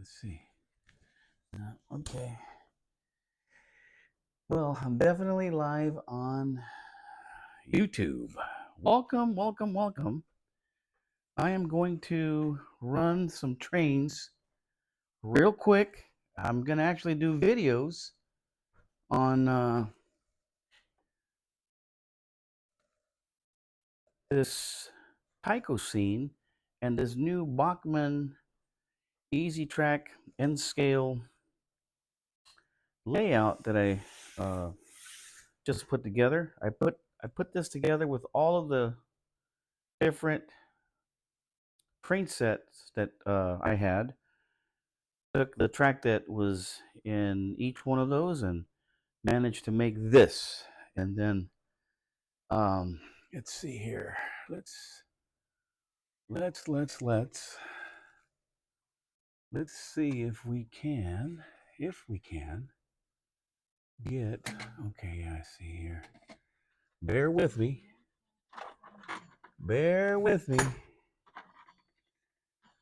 Let's see. Okay. Well, I'm definitely live on YouTube. Welcome, welcome, welcome. I am going to run some trains real quick. I'm going to actually do videos on this Tyco scene and this new Bachmann Easy Track N scale layout that I just put together. I put this together with all of the different train sets that I had. Took the track that was in each one of those and managed to make this. And then let's see here. Let's see if we can get, okay, I see here. Bear with me. Bear with me.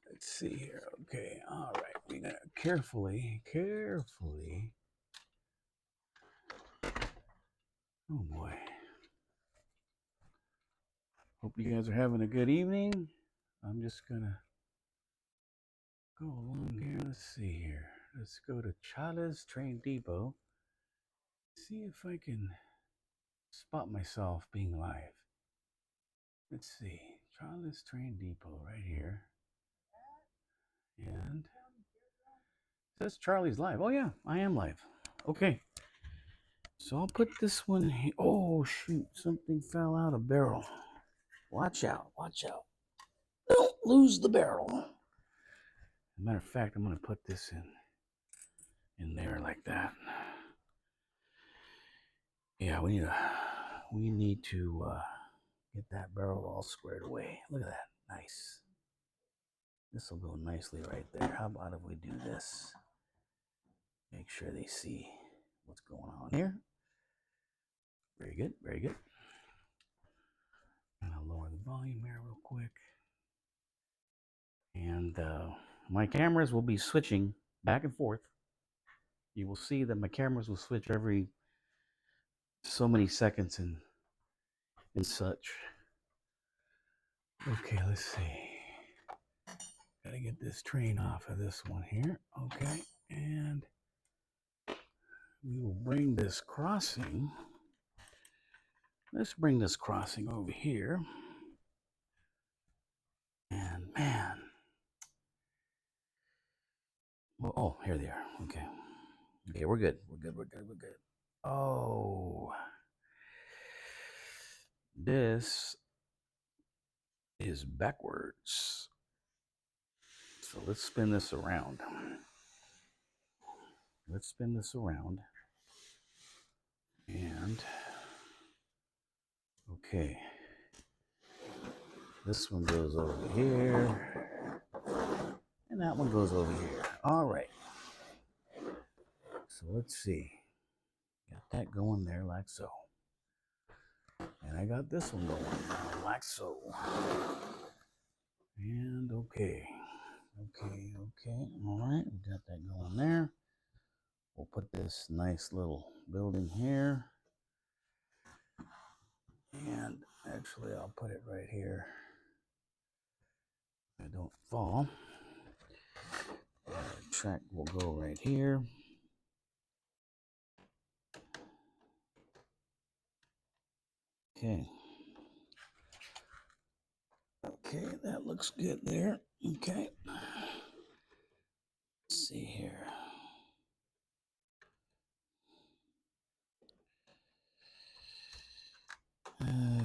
Let's see here. Okay, all right. We gotta carefully. Oh boy. Hope you guys are having a good evening. I'm just gonna go along here. Let's see here. Let's go to Chavez Train Depot. See if I can spot myself being live. Let's see. Chavez Train Depot right here. And it says Charlie's live. Oh yeah, I am live. Okay. So I'll put this one here. Oh shoot, something fell out of barrel. Watch out, watch out. Don't lose the barrel. As a matter of fact, I'm gonna put this in there like that. Yeah, we need to get that barrel all squared away. Look at that. Nice. This will go nicely right there. How about if we do this? Make sure they see what's going on here. Very good, very good. And I'll lower the volume here real quick. And my cameras will be switching back and forth. You will see that my cameras will switch every so many seconds and such. Okay, let's see. Gotta get this train off of this one here. Okay, and we will bring this crossing. Let's bring this crossing over here. And man. Well, oh, here they are. Okay. Okay, we're good. We're good. Oh. This is backwards. So let's spin this around. And okay. This one goes over here. And that one goes over here. All right. So let's see. Got that going there like so. And I got this one going like so. And okay. All right. We got that going there. We'll put this nice little building here. And actually, I'll put it right here. I don't fall. The track will go right here. Okay. Okay, that looks good there. Okay. Let's see here.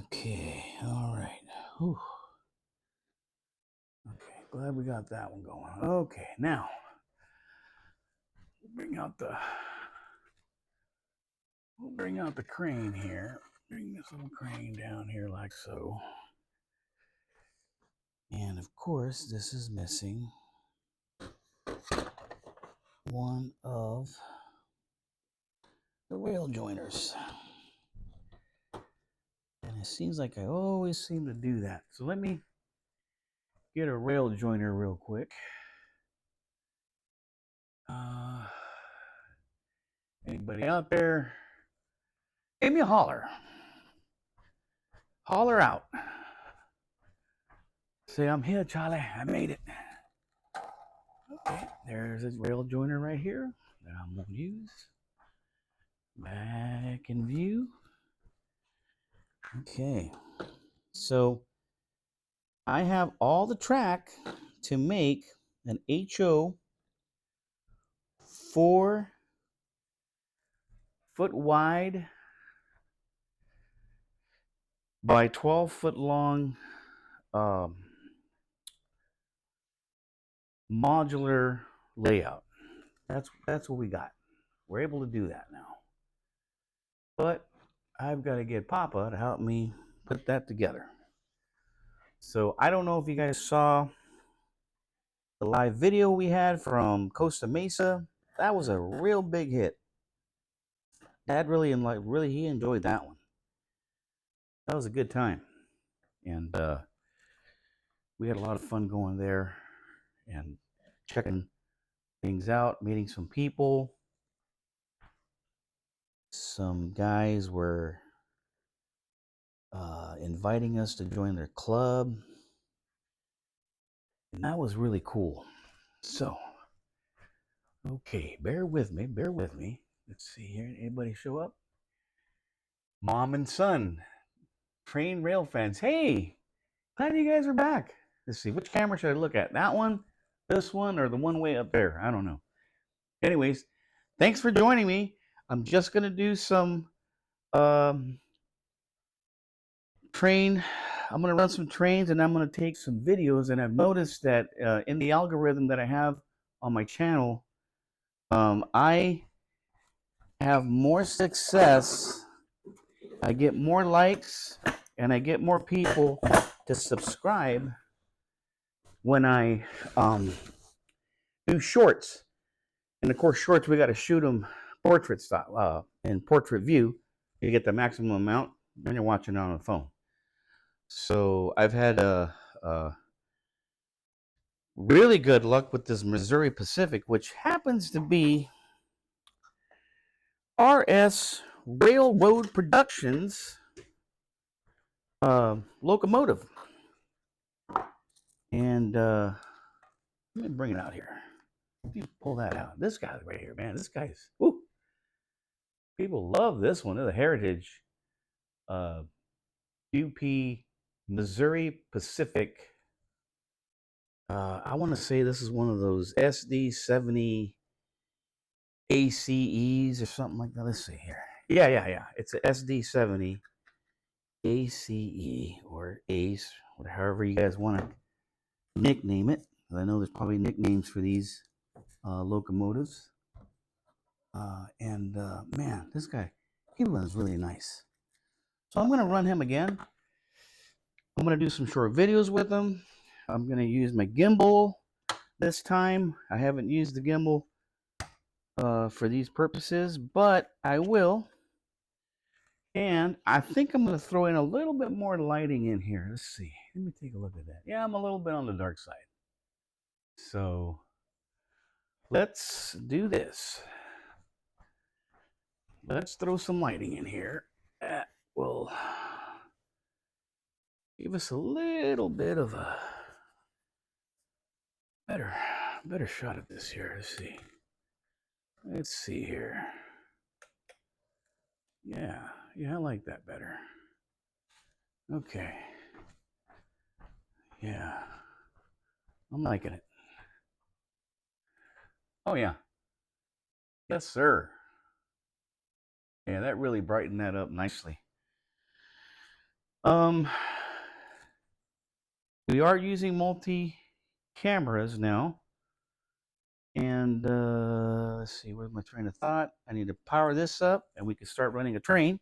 Okay, all right. Whew. Okay, glad we got that one going. Okay, now we'll bring out the crane here. Bring this little crane down here like so. And of course, this is missing one of the rail joiners. And it seems like I always seem to do that. So let me get a rail joiner real quick. Anybody out there? Give me a holler. Holler out. Say, I'm here, Charlie. I made it. Okay, there's a rail joiner right here that I'm going to use. Back in view. Okay, so I have all the track to make an HO 4 foot wide by 12 foot long modular layout. That's what we got. We're able to do that now. But I've got to get Papa to help me put that together. So I don't know if you guys saw the live video we had from Costa Mesa. That was a real big hit. Dad really he enjoyed that one. That was a good time. And we had a lot of fun going there and checking things out, meeting some people. Some guys were inviting us to join their club, and that was really cool. So, okay, bear with me. Let's see here. Anybody show up? Mom and son, train rail fans. Hey, glad you guys are back. Let's see, which camera should I look at? That one, this one, or the one way up there? I don't know. Anyways, thanks for joining me. I'm just gonna do some train. I'm going to run some trains and I'm going to take some videos. And I've noticed that in the algorithm that I have on my channel, I have more success. I get more likes and I get more people to subscribe when I do shorts. And of course, shorts, we got to shoot them portrait style, in portrait view. You get the maximum amount when you're watching it on a phone. So I've had really good luck with this Missouri Pacific, which happens to be RS Railroad Productions locomotive. And let me bring it out here. Let me pull that out. This guy right here, man. This guy's, whoo. People love this one. It's a heritage UP Missouri Pacific. I want to say this is one of those SD70 ACEs or something like that. Let's see here. Yeah. It's a SD70 ACE or ACE, or however you guys want to nickname it. I know there's probably nicknames for these locomotives. Man, this guy, he runs really nice. So I'm going to run him again. I'm going to do some short videos with him. I'm going to use my gimbal this time. I haven't used the gimbal for these purposes, but I will. And I think I'm going to throw in a little bit more lighting in here. Let's see. Let me take a look at that. Yeah, I'm a little bit on the dark side. So let's do this. Let's throw some lighting in here. That will give us a little bit of a better shot at this here. Let's see here. Yeah, I like that better. Okay. Yeah, I'm liking it. Oh yeah. Yes, sir. Yeah, that really brightened that up nicely. We are using multi cameras now. And let's see, where's my train of thought? I need to power this up and we can start running a train.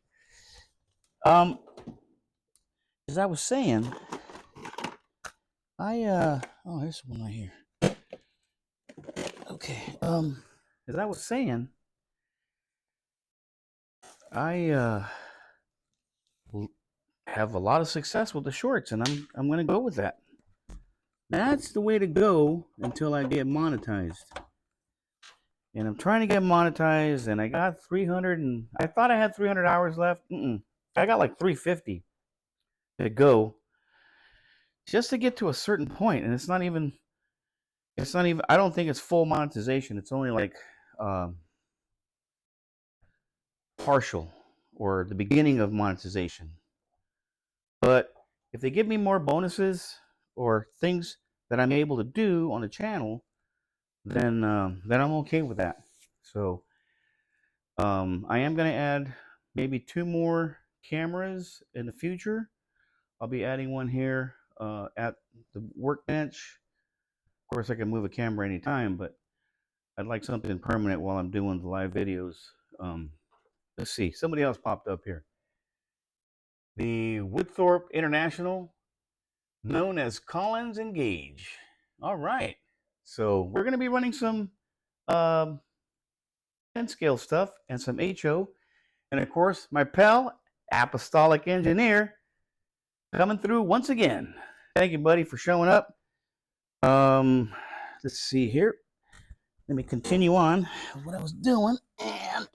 As I was saying, oh, here's one right here. Okay. As I was saying, I have a lot of success with the shorts, and I'm going to go with that. That's the way to go until I get monetized. And I'm trying to get monetized, and I got 300, and I thought I had 300 hours left. I got like 350 to go just to get to a certain point, and it's not even, I don't think it's full monetization. It's only like partial or the beginning of monetization. But if they give me more bonuses or things that I'm able to do on the channel, then I'm okay with that. So I am going to add maybe 2 more cameras in the future. I'll be adding one here at the workbench. Of course, I can move a camera anytime, but I'd like something permanent while I'm doing the live videos. Let's see. Somebody else popped up here. The Woodthorpe International, known as Collins and Gage. All right. So we're going to be running some 10 scale stuff and some HO. And of course, my pal, Apostolic Engineer, coming through once again. Thank you, buddy, for showing up. Let's see here. Let me continue on what I was doing, and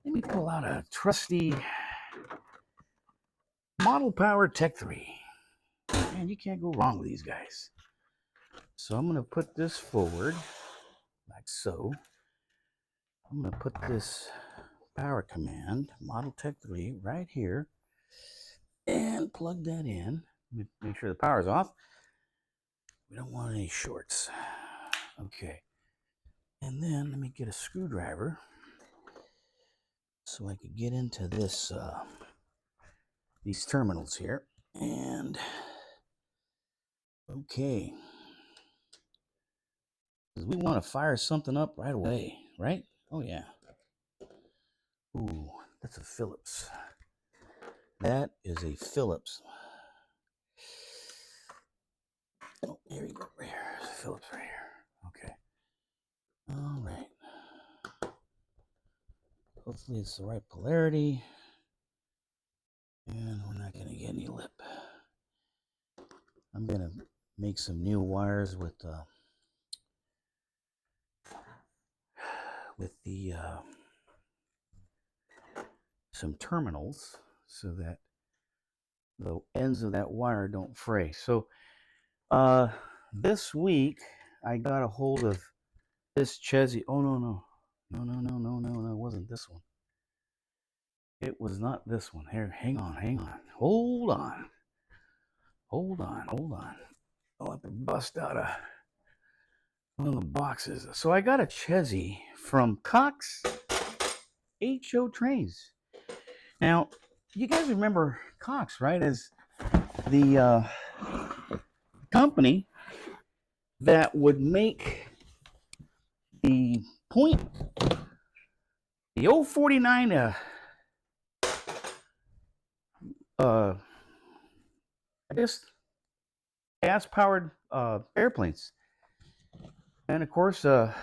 let me pull out a trusty Model Power Tech 3. Man, you can't go wrong with these guys. So I'm going to put this forward like so. I'm going to put this power command, Model Tech 3, right here, and plug that in. Make sure the power's off. We don't want any shorts. Okay. And then let me get a screwdriver so I could get into this these terminals here. And okay. We want to fire something up right away, right? Oh yeah. Ooh, that's a Phillips. That is a Phillips. Oh, here we go. Right here. There's a Phillips right here. Okay. All right. Hopefully it's the right polarity. And we're not going to get any lip. I'm going to make some new wires with the some terminals so that the ends of that wire don't fray. So this week I got a hold of this Chesney. Oh no, it wasn't this one. It was not this one. Here, hang on. Hold on. I'll have to bust out one of the boxes. So I got a Chesney from Cox HO Trains. Now, you guys remember Cox, right? As the company that would make the point, the old 49 I guess gas-powered airplanes. And of course, I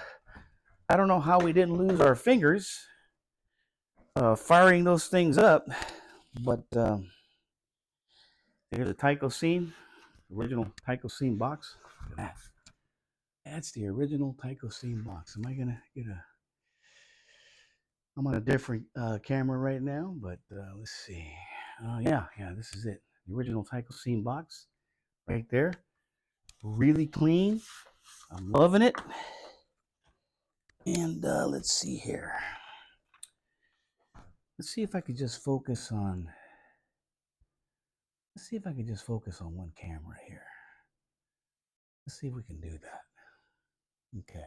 don't know how we didn't lose our fingers firing those things up, but here's a Tyco Scene, original Tyco Scene box. Look at that. That's the original Tyco Scene box. Am I gonna get I'm on a different camera right now, but let's see. Yeah, this is it. The original Tyco Scene box right there. Really clean. I'm loving it. And let's see here. Let's see if I could just focus on. Let's see if I could just focus on one camera here. Let's see if we can do that. Okay.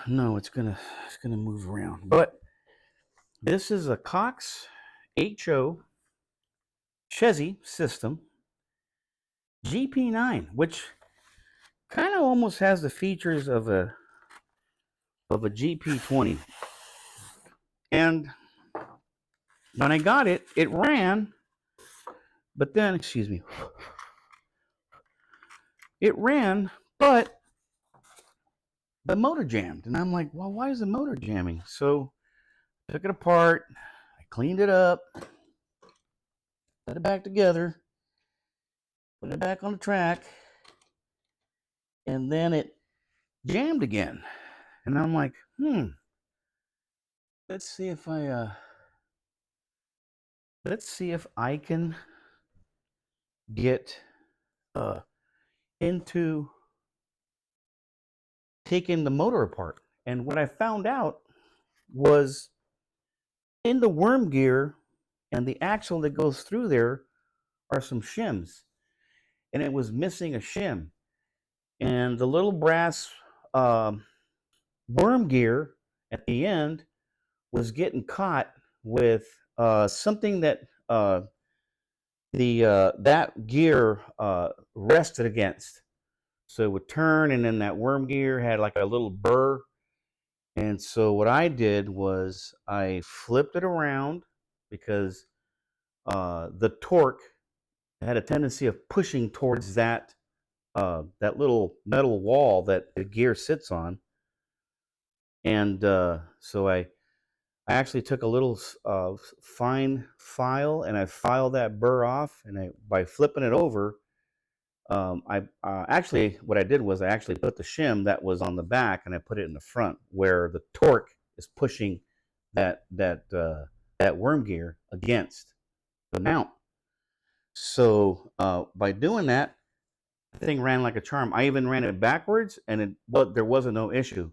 No, it's gonna move around. But this is a Cox HO Chesney system GP9, which kind of almost has the features of a GP20. And when I got it, it ran, but then, excuse me, it ran, but the motor jammed. And I'm like, well, why is the motor jamming? So I took it apart, I cleaned it up, put it back together, put it back on the track, and then it jammed again. And I'm like, let's see if I can get into taking the motor apart. And what I found out was in the worm gear and the axle that goes through there are some shims, and it was missing a shim. And the little brass worm gear at the end was getting caught with something that that gear rested against. So it would turn, and then that worm gear had like a little burr. And so what I did was I flipped it around because the torque had a tendency of pushing towards that that little metal wall that the gear sits on. And so I actually took a little fine file and I filed that burr off. And by flipping it over, I actually what I did was I actually put the shim that was on the back and I put it in the front where the torque is pushing that worm gear against the mount. So by doing that, the thing ran like a charm. I even ran it backwards, and there wasn't no issue.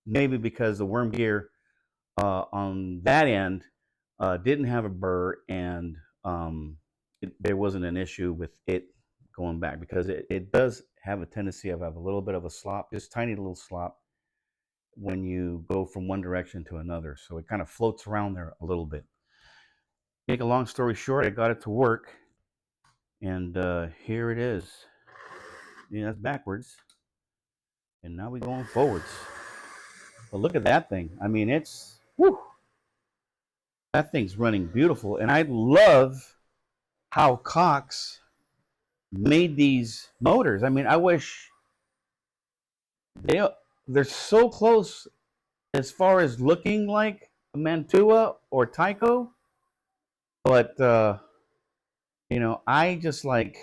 Maybe because the worm gear on that end didn't have a burr, and there wasn't an issue with it going back, because it does have a tendency of have a little bit of a slop, just tiny little slop when you go from one direction to another. So it kind of floats around there a little bit. Make a long story short, I got it to work, and here it is. Yeah, that's backwards, and now we're going forwards. But look at that thing. I mean, that thing's running beautiful, and I love how Cox made these motors. I mean, I wish they're so close as far as looking like a Mantua or Tyco, but I just like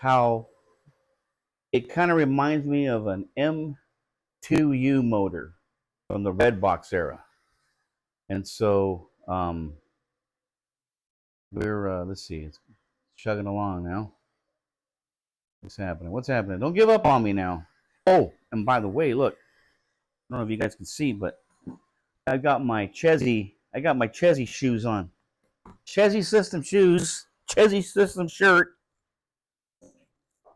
how it kind of reminds me of an M2U motor from the Redbox era. And so we're let's see, it's chugging along now. What's happening? Don't give up on me now. Oh, and by the way, look, I don't know if you guys can see, but I got my Chesy shoes on. Chesy System shoes, Chesy System shirt.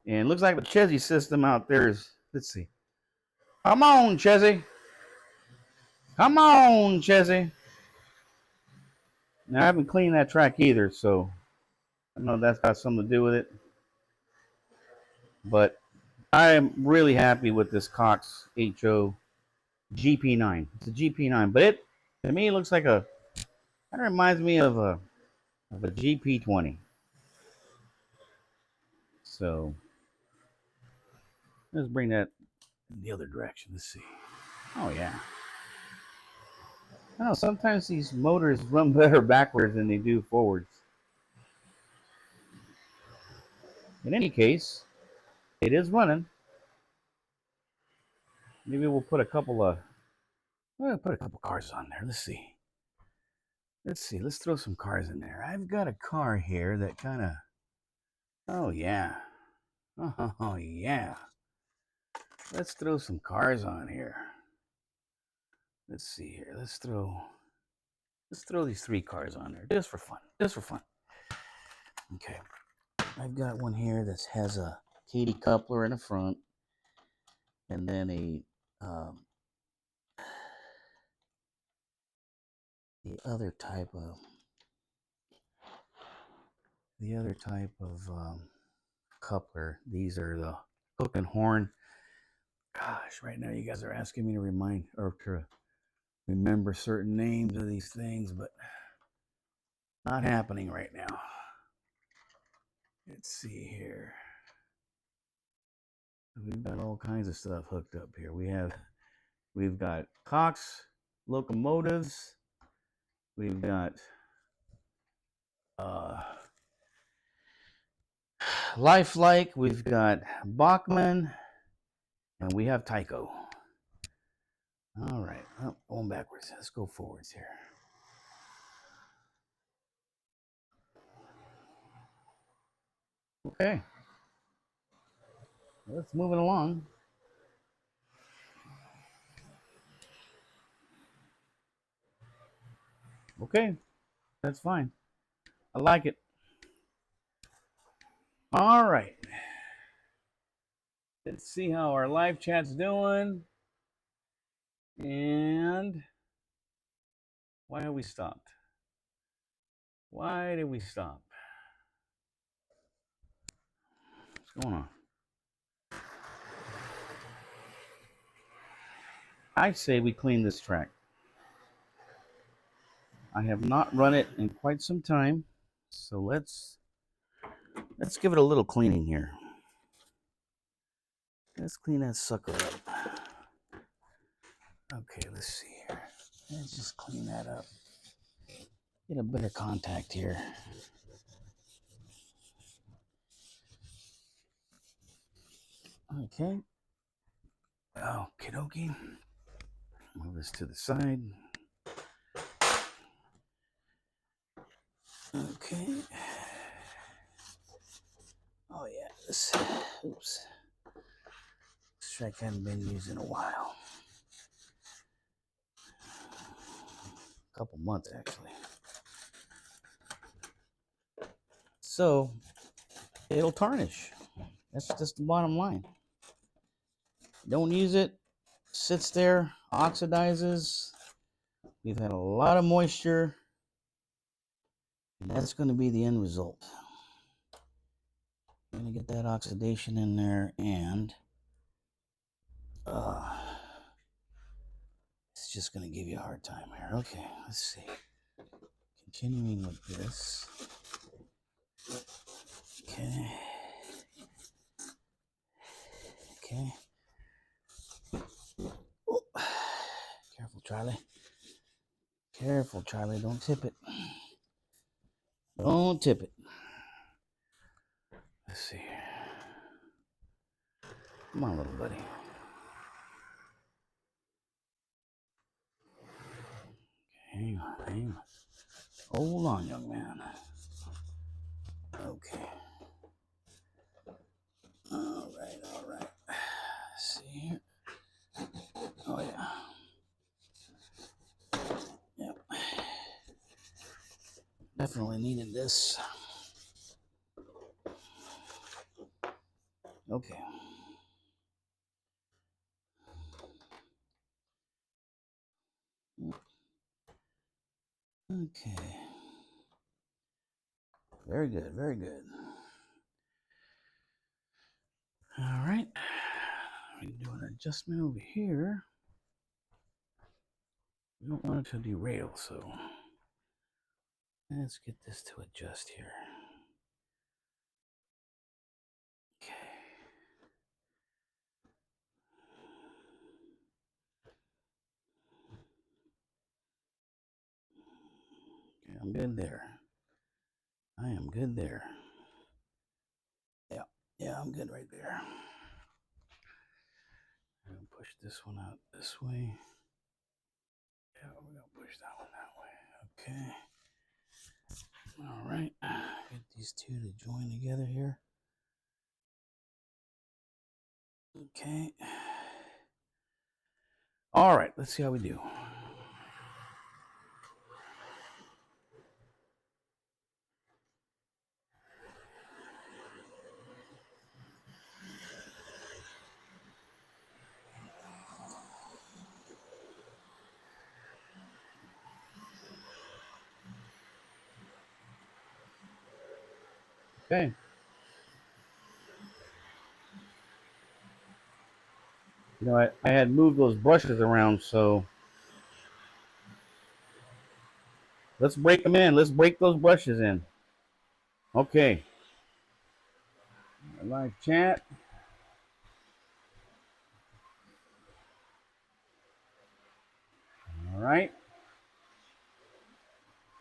And it looks like the Chesy System out there is, let's see. Come on, Chesy. Come on, Chesy. Now, I haven't cleaned that track either, so I don't know if that's got something to do with it. But I am really happy with this Cox HO GP9. It's a GP9, but to me, it looks like kind of reminds me of a GP20. So let's bring that in the other direction. Let's see. Oh yeah. Oh, sometimes these motors run better backwards than they do forwards. In any case, it is running. Maybe we'll put a couple cars on there. Let's see. Let's throw some cars in there. I've got a car here that kind of. Oh yeah. Oh yeah. Let's throw some cars on here. Let's see here. Let's throw these 3 cars on there just for fun. Okay. I've got one here that has a Katy coupler in the front, and then the other type of coupler. These are the hook and horn. Gosh, right now you guys are asking me to remember certain names of these things, but not happening right now. Let's see here. We've got all kinds of stuff hooked up here. We've got Cox locomotives. We've got Lifelike, we've got Bachman, and we have Tycho. All right, oh, going backwards. Let's go forwards here. Okay, let's move it along. Okay, that's fine. I like it. All right. Let's see how our live chat's doing. And why have we stopped? Why did we stop? What's going on? I say we clean this track. I have not run it in quite some time, so let's give it a little cleaning here. Let's clean that sucker up. Okay, let's see here. Let's just clean that up. Get a better contact here. Okay. Okie dokie. Move this to the side. Okay. Oh yeah, this track hadn't been used in a while. A couple months actually. So it'll tarnish. That's just the bottom line. Don't use it, sits there, oxidizes. We've had a lot of moisture, and that's going to be the end result. I'm going to get that oxidation in there, and it's just going to give you a hard time here. Okay, let's see. Continuing with this. Okay. Okay. Oh. Careful, Charlie. Careful, Charlie. Don't tip it. Don't tip it. Let's see. Come on, little buddy. Hang on, hang on. Hold on, young man. Okay. All right. Let's see here. Oh, yeah. Yep. Definitely needed this. Okay. Okay. Very good, very good. All right. We can do an adjustment over here. We don't want it to derail, so let's get this to adjust here. Okay. Okay, I'm good there. I am good there. Yeah, I'm good right there. I'm gonna push this one out this way. Yeah, we're gonna push that one that way. Okay. All right. Get these two to join together here. Okay. All right. Let's see how we do. Okay. You know, I had moved those brushes around, so let's break them in. Let's break those brushes in. Okay. Live chat. All right.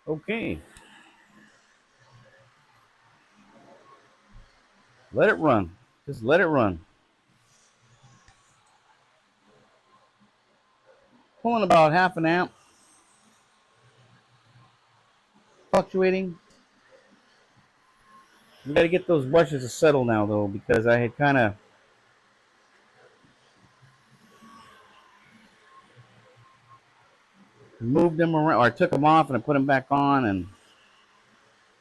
Okay. Let it run. Just let it run. Pulling about half an amp. Fluctuating. We got to get those brushes to settle now, though, because I had kind of moved them around, or I took them off and I put them back on, and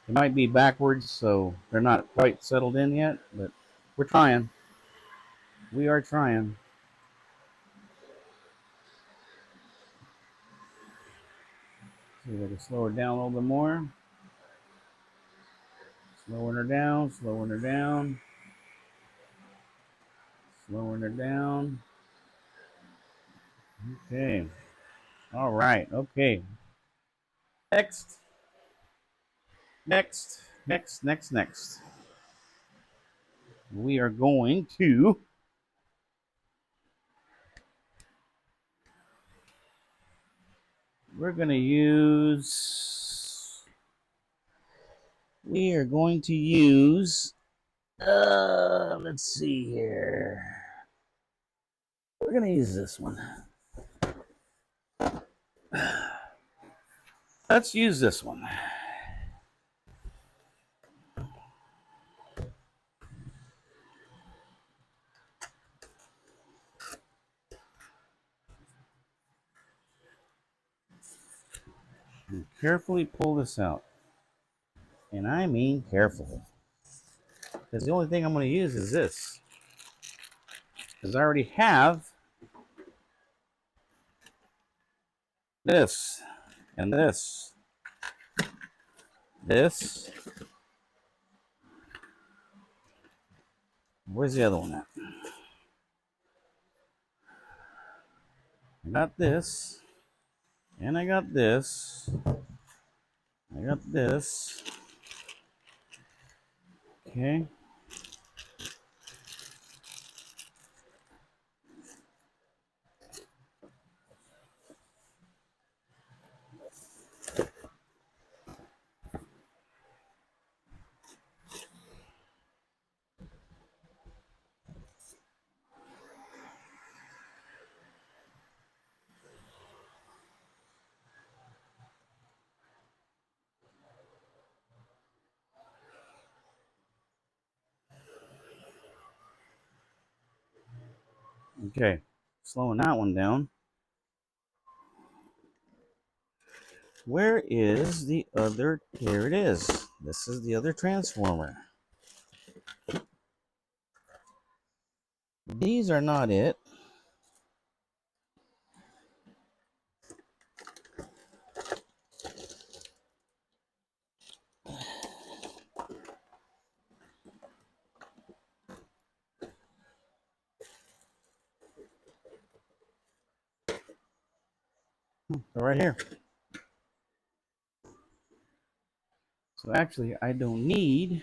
it might be backwards, so they're not quite settled in yet, but we're trying. We are trying. See if I can slow her down a little bit more. Slowing her down, slowing her down, slowing her down. Okay. All right. Okay. Next. Next. We are going to we are going to use let's see here. We're going to use this one. Let's use this one. And carefully pull this out. And I mean careful. Because the only thing I'm going to use is this. Because I already have this and this. This. Where's the other one at? I got this. And I got this. I got this. Okay. Okay. Slowing that one down. Where is the other? Here it is. This is the other transformer. These are not it. They're right here. So actually, I don't need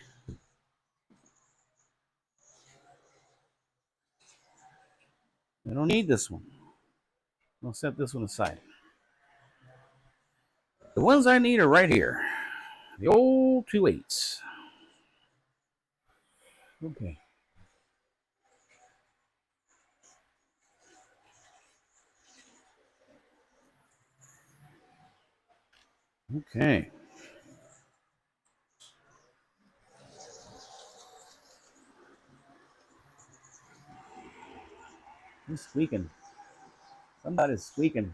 this one. I'll set this one aside. The ones I need are right here. The old 2/8. Okay. Okay. Who's squeaking? Somebody's squeaking.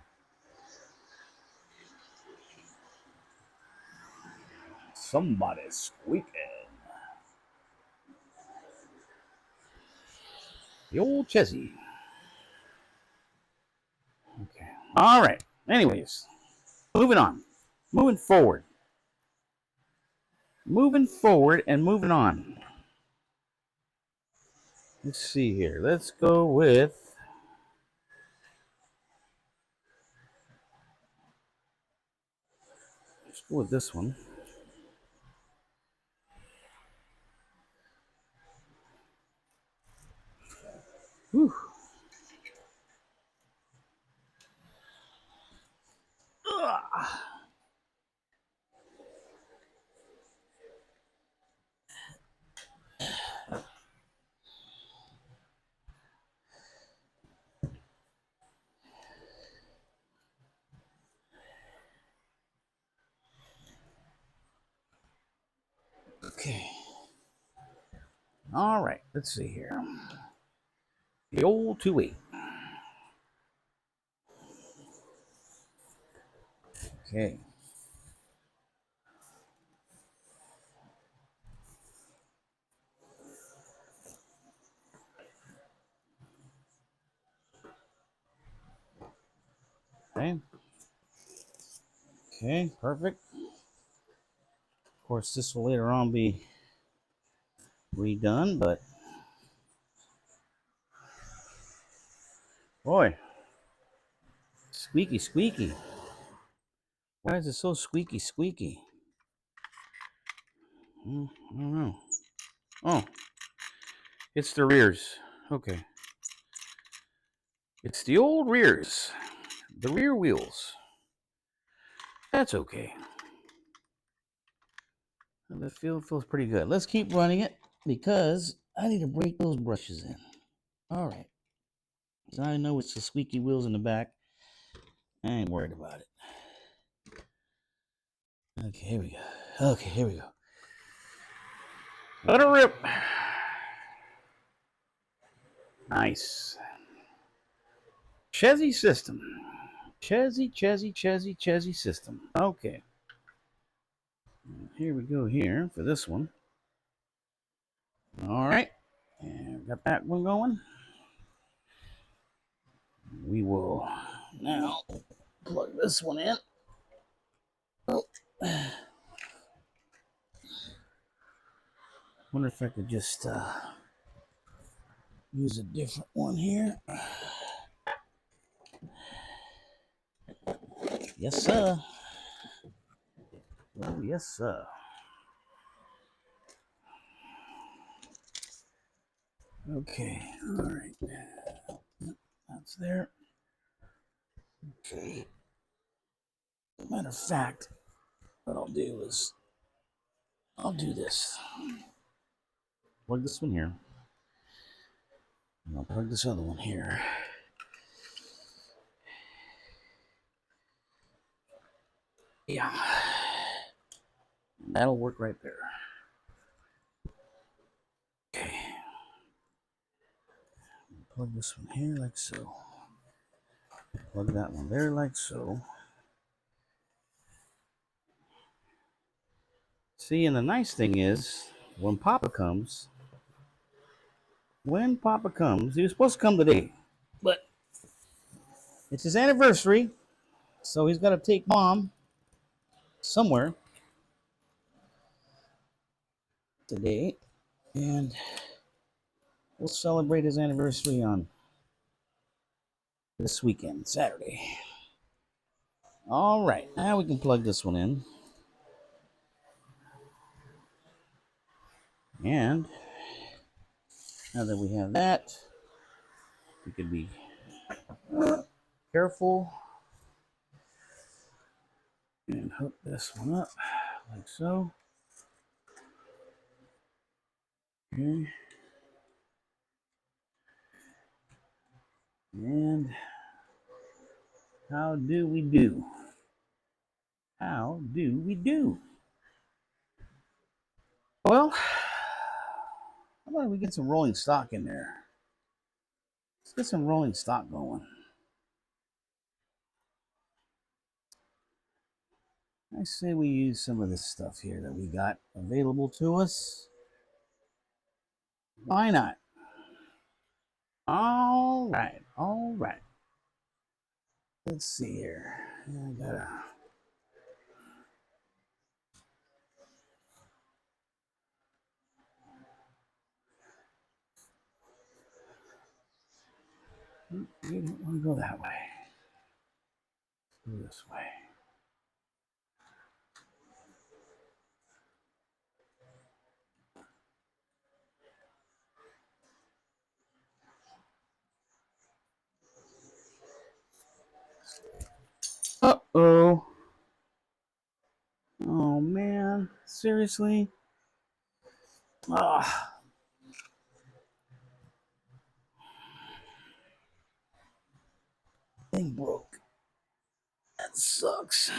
Somebody's squeaking. The old Chessy. Okay. All right. Anyways, moving on. Moving forward. Moving forward and moving on. Let's see here. Let's go with. Let's go with this one. Whew. Okay. All right. Let's see here. The old 2-8. Okay. Okay. Okay. Perfect. Of course, this will later on be redone, but boy, squeaky, squeaky. Why is it so squeaky, squeaky? I don't know. Oh, it's the rears. Okay. It's the old rears. The rear wheels. That's okay. The feel feels pretty good. Let's keep running it because I need to break those brushes in. All right. So I know it's the squeaky wheels in the back. I ain't worried about it. Okay, here we go. Okay, here we go. Let it rip. Nice. Chezzy system. Chezzy system. Okay. Here we go here for this one. All right. And got that one going. We will now plug this one in. Oh. Wonder if I could just use a different one here. Yes, sir. Oh, yes, sir. Okay. All right. That's there. Okay. Matter of fact, what I'll do is I'll do this. Plug this one here. And I'll plug this other one here. Yeah. That'll work right there. Okay. Plug this one here like so. Plug that one there like so. See, and the nice thing is, when Papa comes, he was supposed to come today, but it's his anniversary, so he's got to take Mom somewhere today, and we'll celebrate his anniversary on this weekend, Saturday. All right, now we can plug this one in. And now that we have that, we can be careful and hook this one up like so. Okay. And how do we do? How do we do? Well, how about we get some rolling stock in there? Let's get some rolling stock going. I say we use some of this stuff here that we got available to us. Why not? All right, all right. Let's see here. I gotta. We don't want to go that way. Let's go this way. Uh-oh. Oh, man. Seriously? Ah. Thing broke. That sucks.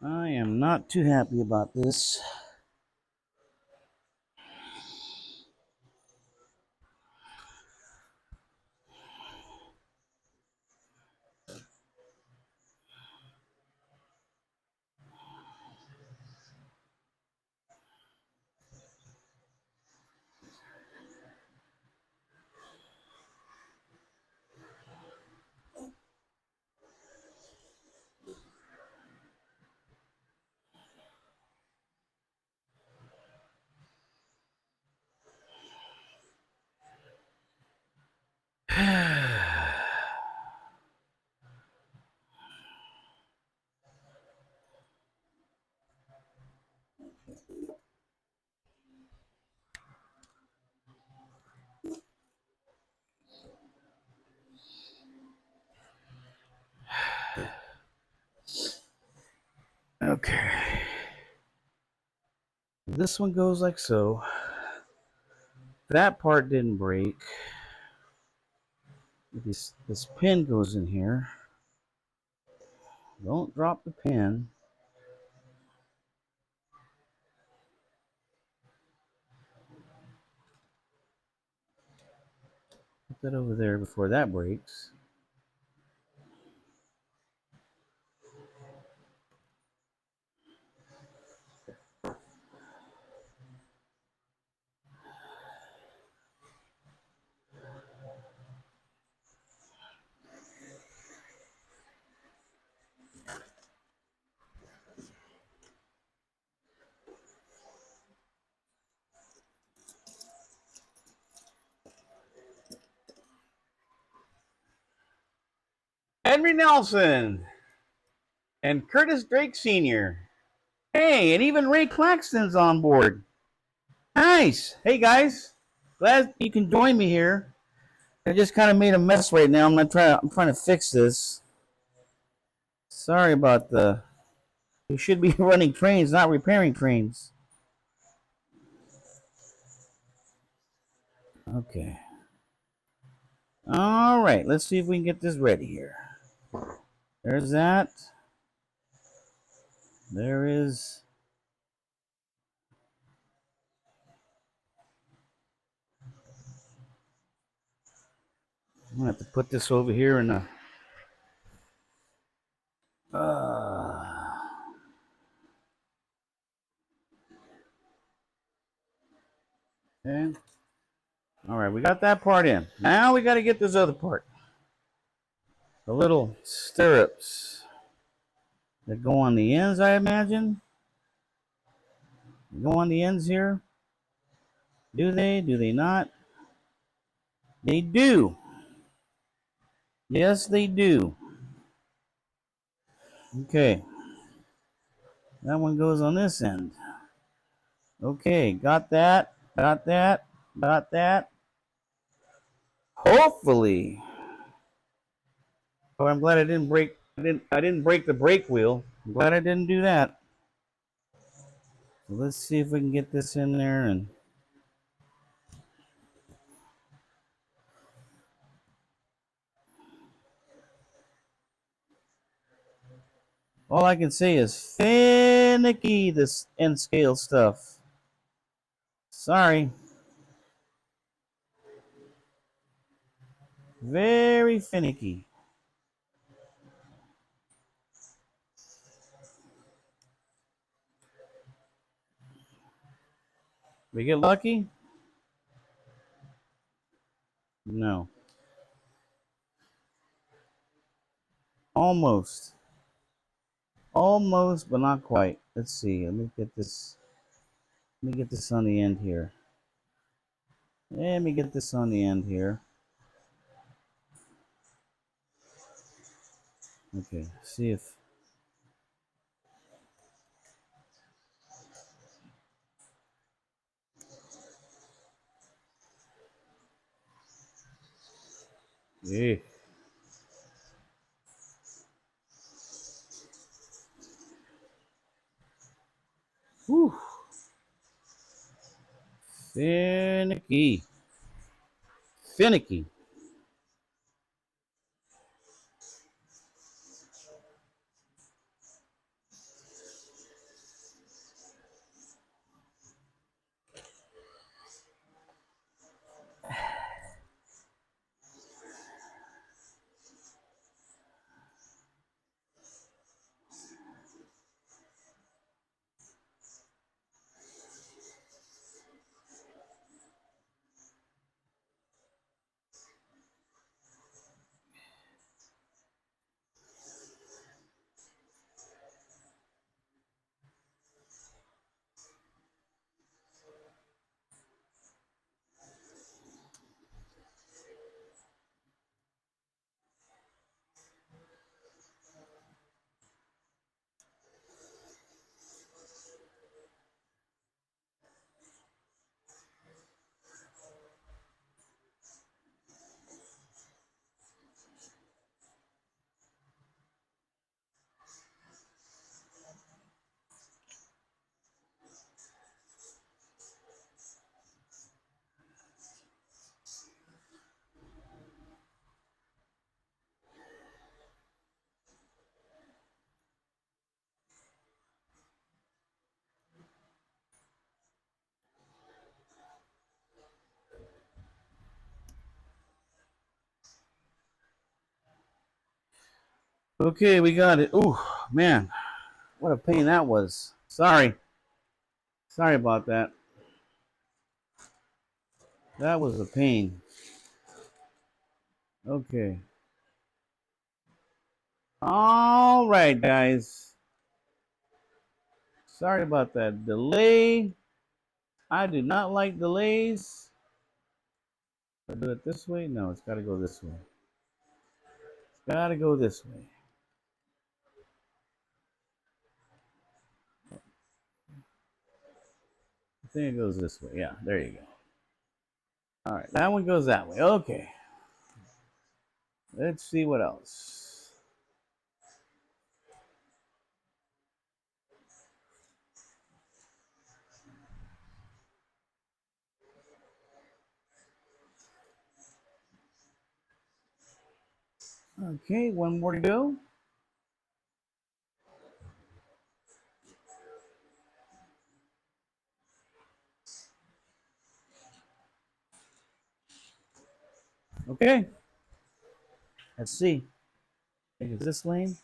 I am not too happy about this. Okay. This one goes like so. That part didn't break. This pin goes in here. Don't drop the pin. Put that over there before that breaks. Henry Nelson and Curtis Drake Sr. Hey, and even Ray Claxton's on board. Nice. Hey guys, glad you can join me here. I just kind of made a mess right now. I'm trying to fix this. Sorry about the. We should be running trains, not repairing trains. Okay. All right. Let's see if we can get this ready here. There's that. There is. I'm gonna have to put this over here in a. Okay. All right, we got that part in. Now we got to get this other part. The little stirrups that go on the ends, I imagine. Go on the ends here. Do they? Do they not? They do. Yes, they do. Okay. That one goes on this end. Okay, got that. Got that. Got that. Hopefully. Oh, I'm glad I didn't break. I didn't break the brake wheel. I'm glad I didn't do that. So let's see if we can get this in there and. All I can say is finicky, this N scale stuff. Sorry. Very finicky. We get lucky? No. Almost. Almost, but not quite. Let's see. Let me get this. Let me get this on the end here. Let me get this on the end here. Okay. See if. Yeah. Whew. Finicky. Finicky. Okay, we got it. Ooh, man, what a pain that was. Sorry. Sorry about that. That was a pain. Okay. All right, guys. Sorry about that delay. I do not like delays. I do it this way? No, it's got to go this way. It's got to go this way. I think it goes this way. Yeah, there you go. All right, that one goes that way. Okay. Let's see what else. Okay, one more to go. Okay. Let's see. I think it's this lane.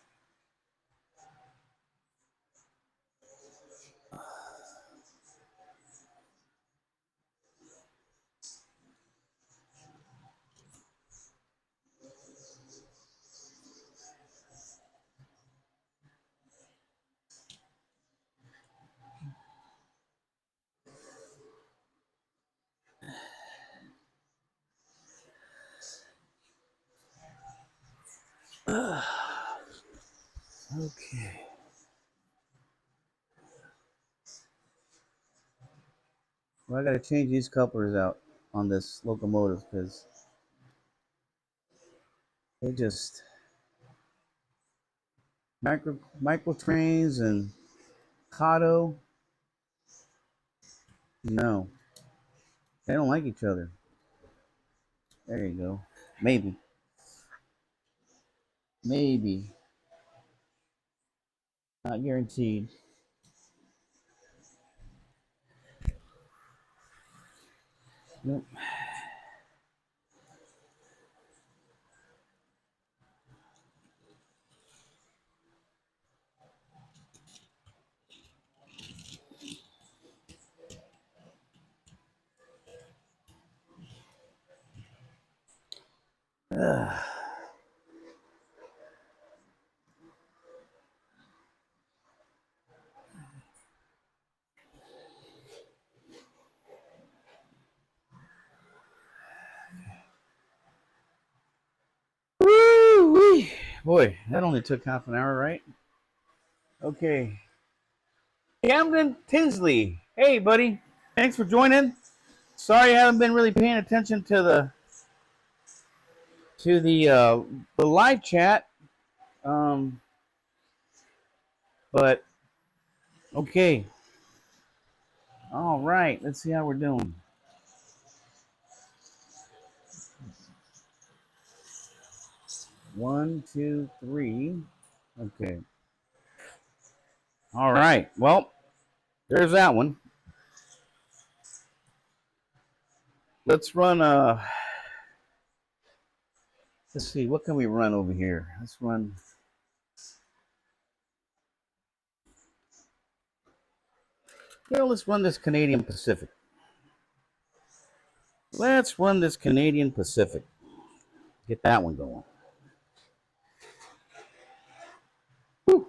Okay. Well, I got to change these couplers out on this locomotive because they just micro trains and Kato. No, they don't like each other. There you go. Maybe. Maybe. Not guaranteed. Nope. Woo-wee. Boy, that only took half an hour, right? Okay. Camden Tinsley. Hey, buddy. Thanks for joining. Sorry I haven't been really paying attention to the live chat. Um, but okay. All right. Let's see how we're doing. One, two, three. Okay. All right. Well, there's that one. Let's run let's see, what can we run over here? Let's run this Canadian Pacific. Let's run this Canadian Pacific. Get that one going. Whew.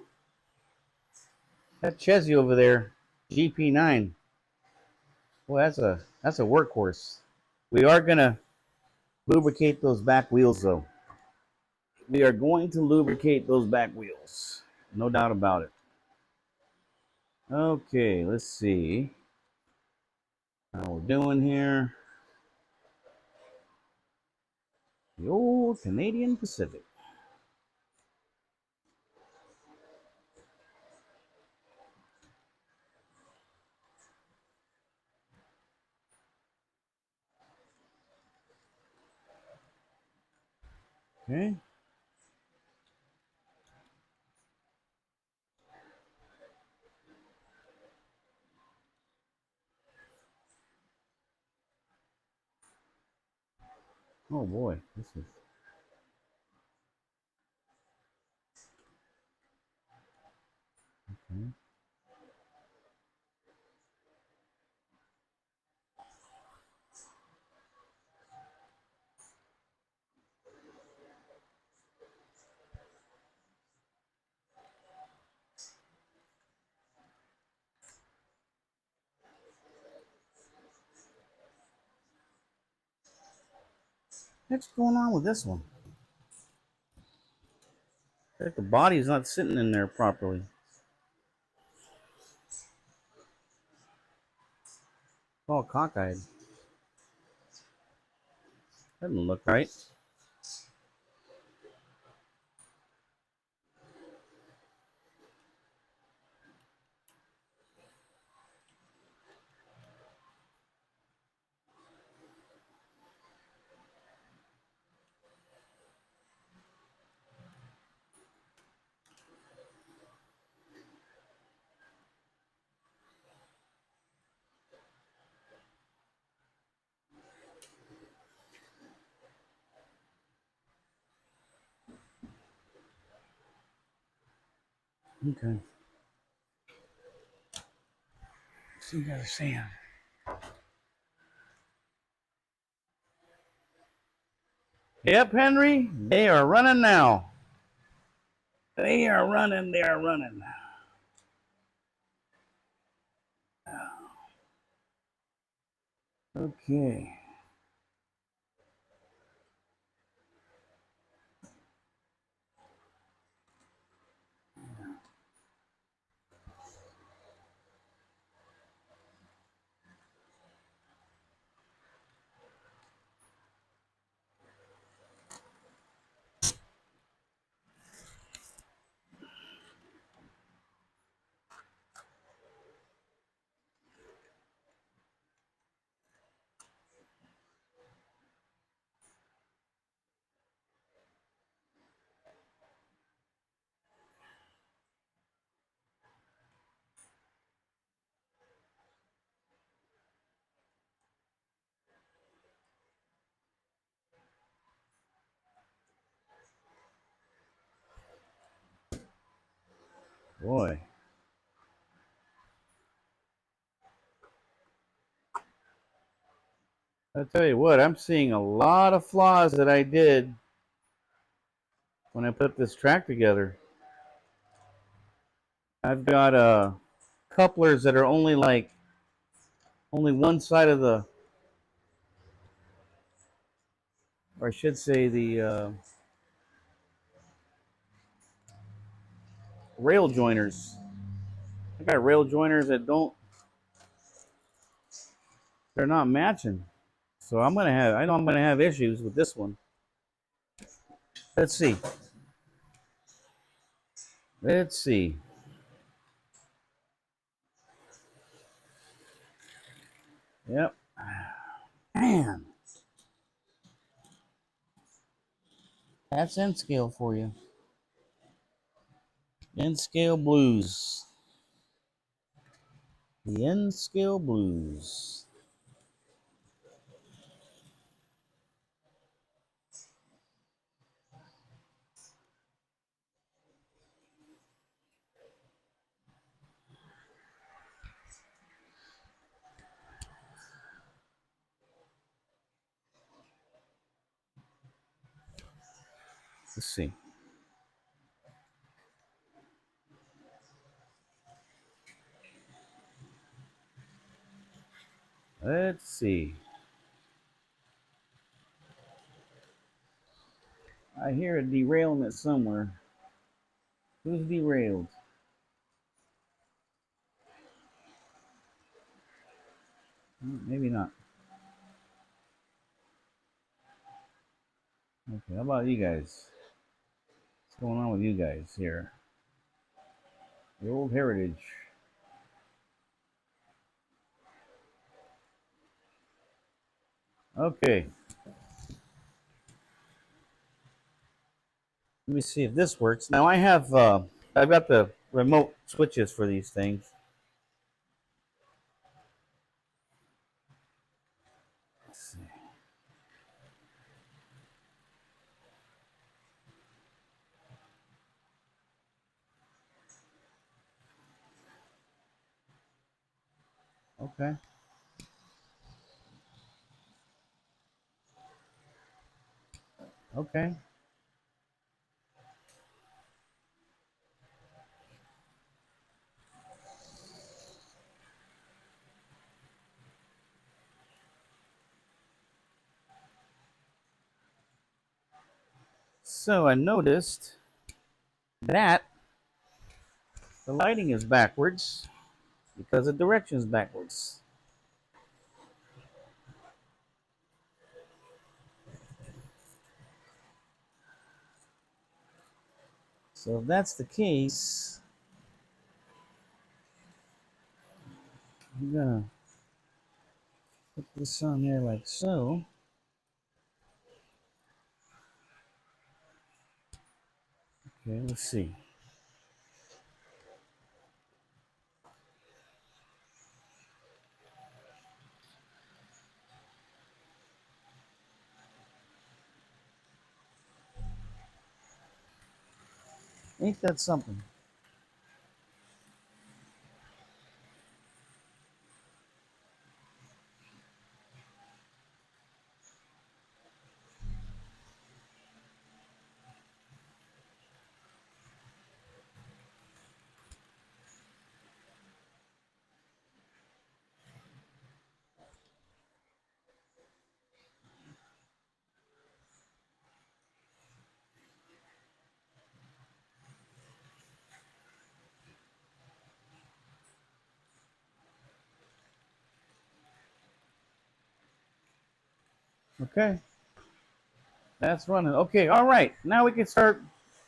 That Chesney over there, GP9. Well, that's a workhorse. We are gonna lubricate those back wheels though. We are going to lubricate those back wheels. No doubt about it. Okay, let's see how we're doing here. The old Canadian Pacific. Okay. Oh boy, this is What's going on with this one? Like the body's not sitting in there properly. It's all cockeyed. Doesn't look right. Okay. See you guys are saying. Yep, Henry. They are running now. They are running. They are running. Okay. Boy. I'll tell you what, I'm seeing a lot of flaws that I did when I put this track together. I've got couplers that are only one side of the, or I should say the rail joiners. I got rail joiners that they're not matching. So I know I'm gonna have issues with this one. Let's see. Let's see. Yep. Man, that's N scale for you. N scale blues. The N scale blues. Let's see. Let's see. I hear a derailment somewhere. Who's derailed? Maybe not. Okay, how about you guys? What's going on with you guys here? The old heritage. Okay. Let me see if this works. Now I've got the remote switches for these things. Let's see. Okay. Okay. So I noticed that the lighting is backwards because the direction is backwards. So if that's the case, I'm gonna put this on there like so. Okay, let's see. Ain't that something? Okay, that's running. Okay, all right. Now we can start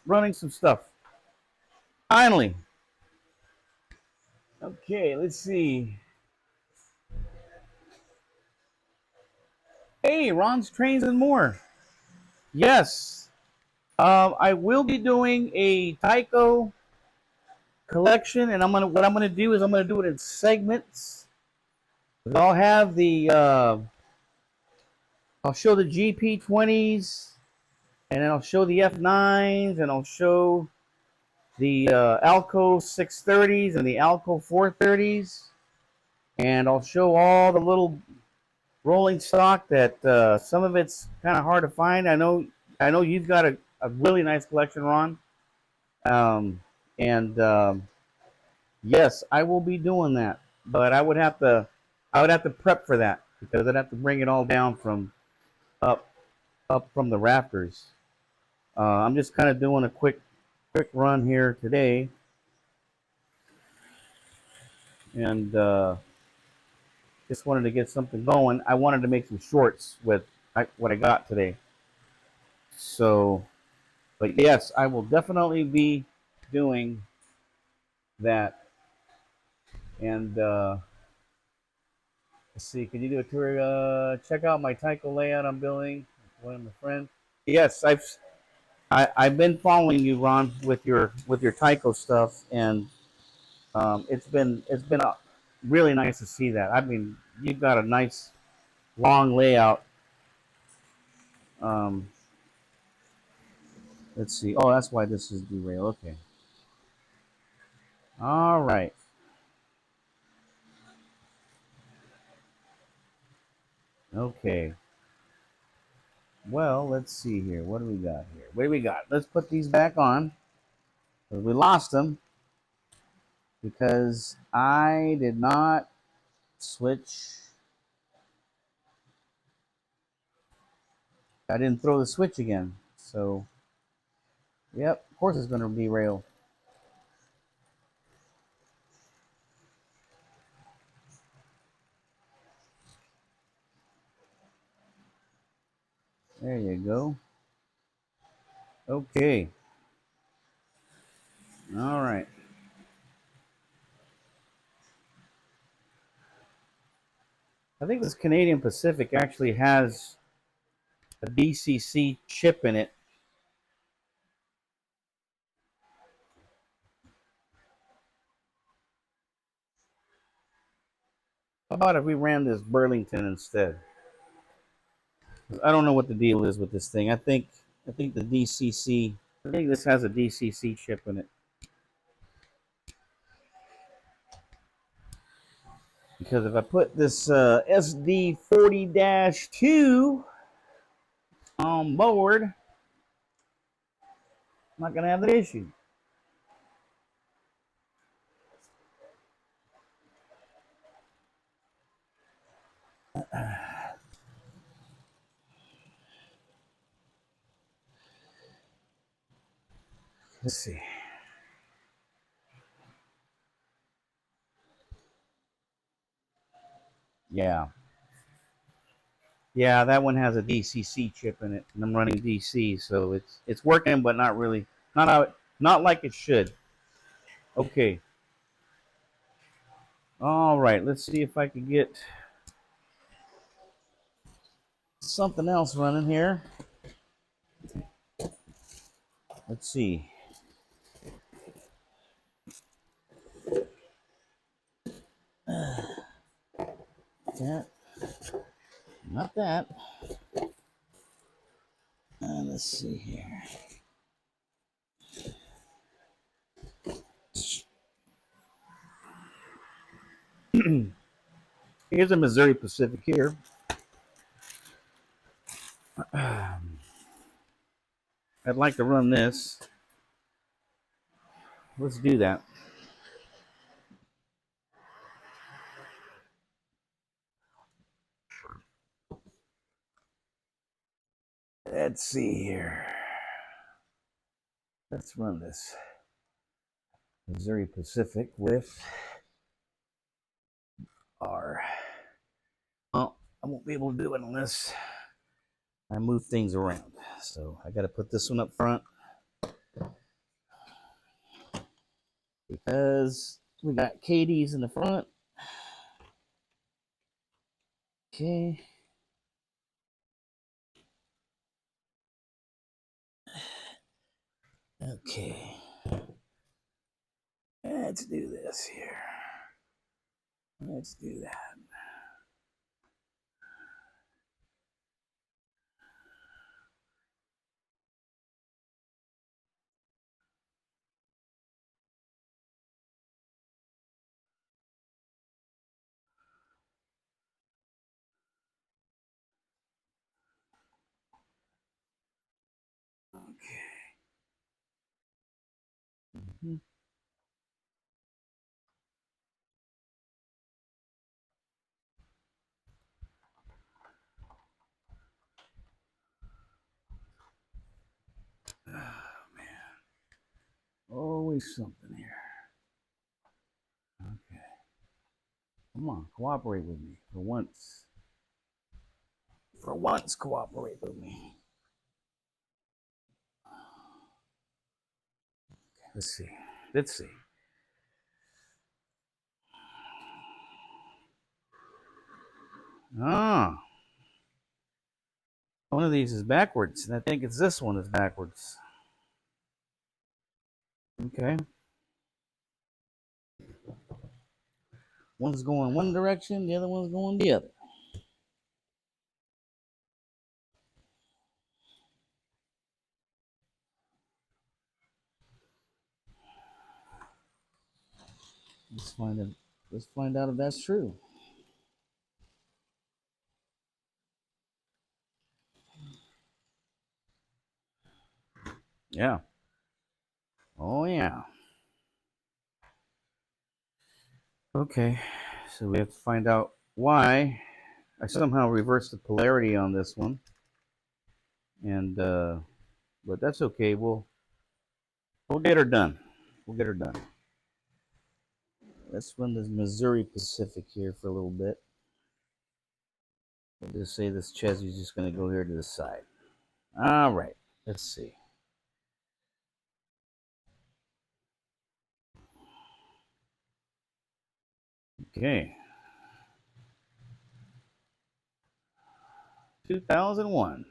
running some stuff. Finally. Okay, let's see. Hey, Ron's Trains and More. Yes. I will be doing a Tyco collection, and what I'm gonna do is I'm gonna do it in segments. I'll have I'll show the GP20s, and then I'll show the F9s, and I'll show the Alco 630s and the Alco 430s, and I'll show all the little rolling stock that some of it's kind of hard to find. I know you've got a really nice collection, Ron. Um, and yes, I will be doing that, but I would have to prep for that because I'd have to bring it all down from up up from the rafters. I'm just kind of doing a quick run here today, and just wanted to get something going. I wanted to make some shorts with what I got today. So, but yes, I will definitely be doing that. And let's see, can you do a tour? Check out my Tyco layout I'm building. One of my friends. Yes, I've been following you, Ron, with your Tyco stuff, and it's been really nice to see that. I mean, you've got a nice long layout. Um, let's see. Oh, that's why this is derail. Okay. All right. Okay. Well, let's see here. What do we got here? What do we got? Let's put these back on. We lost them because I did not switch. I didn't throw the switch again. So, yep, of course it's going to derail. There you go. Okay. All right. I think this Canadian Pacific actually has a DCC chip in it. How about if we ran this Burlington instead? I don't know what the deal is with this thing. I think the DCC. I think this has a DCC chip in it. Because if I put this SD40-2 on board, I'm not going to have that issue. Let's see. Yeah. Yeah, that one has a DCC chip in it, and I'm running DC, so it's working, but not really, not like it should. Okay. All right. Let's see if I can get something else running here. Let's see. That, not that. Let's see here. Here's a Missouri Pacific here. I'd like to run this. Let's do that. Let's see here. Let's run this Missouri Pacific with our. Well, I won't be able to do it unless I move things around. So I got to put this one up front because we got Katie's in the front. Okay. Okay. Let's do this here. Let's do that. Okay. Mm-hmm. Oh, man. Always something here. Okay. Come on, cooperate with me for once. For once, cooperate with me. Okay, let's see. Let's see. Ah, one of these is backwards, and I think it's this one is backwards. Okay. One's going one direction, the other one's going the other. Let's find out if that's true. Yeah. Oh yeah. Okay. So we have to find out why I somehow reversed the polarity on this one. And but that's okay. We'll get her done. We'll get her done. Let's run this Missouri Pacific here for a little bit. We'll just say this Chesy's just going to go here to the side. All right. Let's see. Okay. 2001.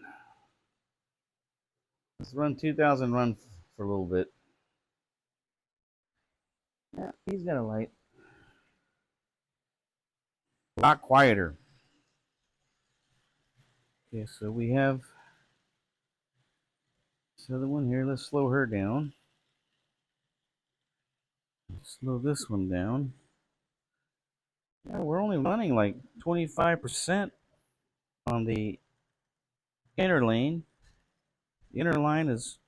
Let's run 2000 run for a little bit. Yeah, he's got a light. A lot quieter. Okay, so we have this other one here. Let's slow her down. Slow this one down. Yeah, we're only running like 25% on the inner lane. The inner line is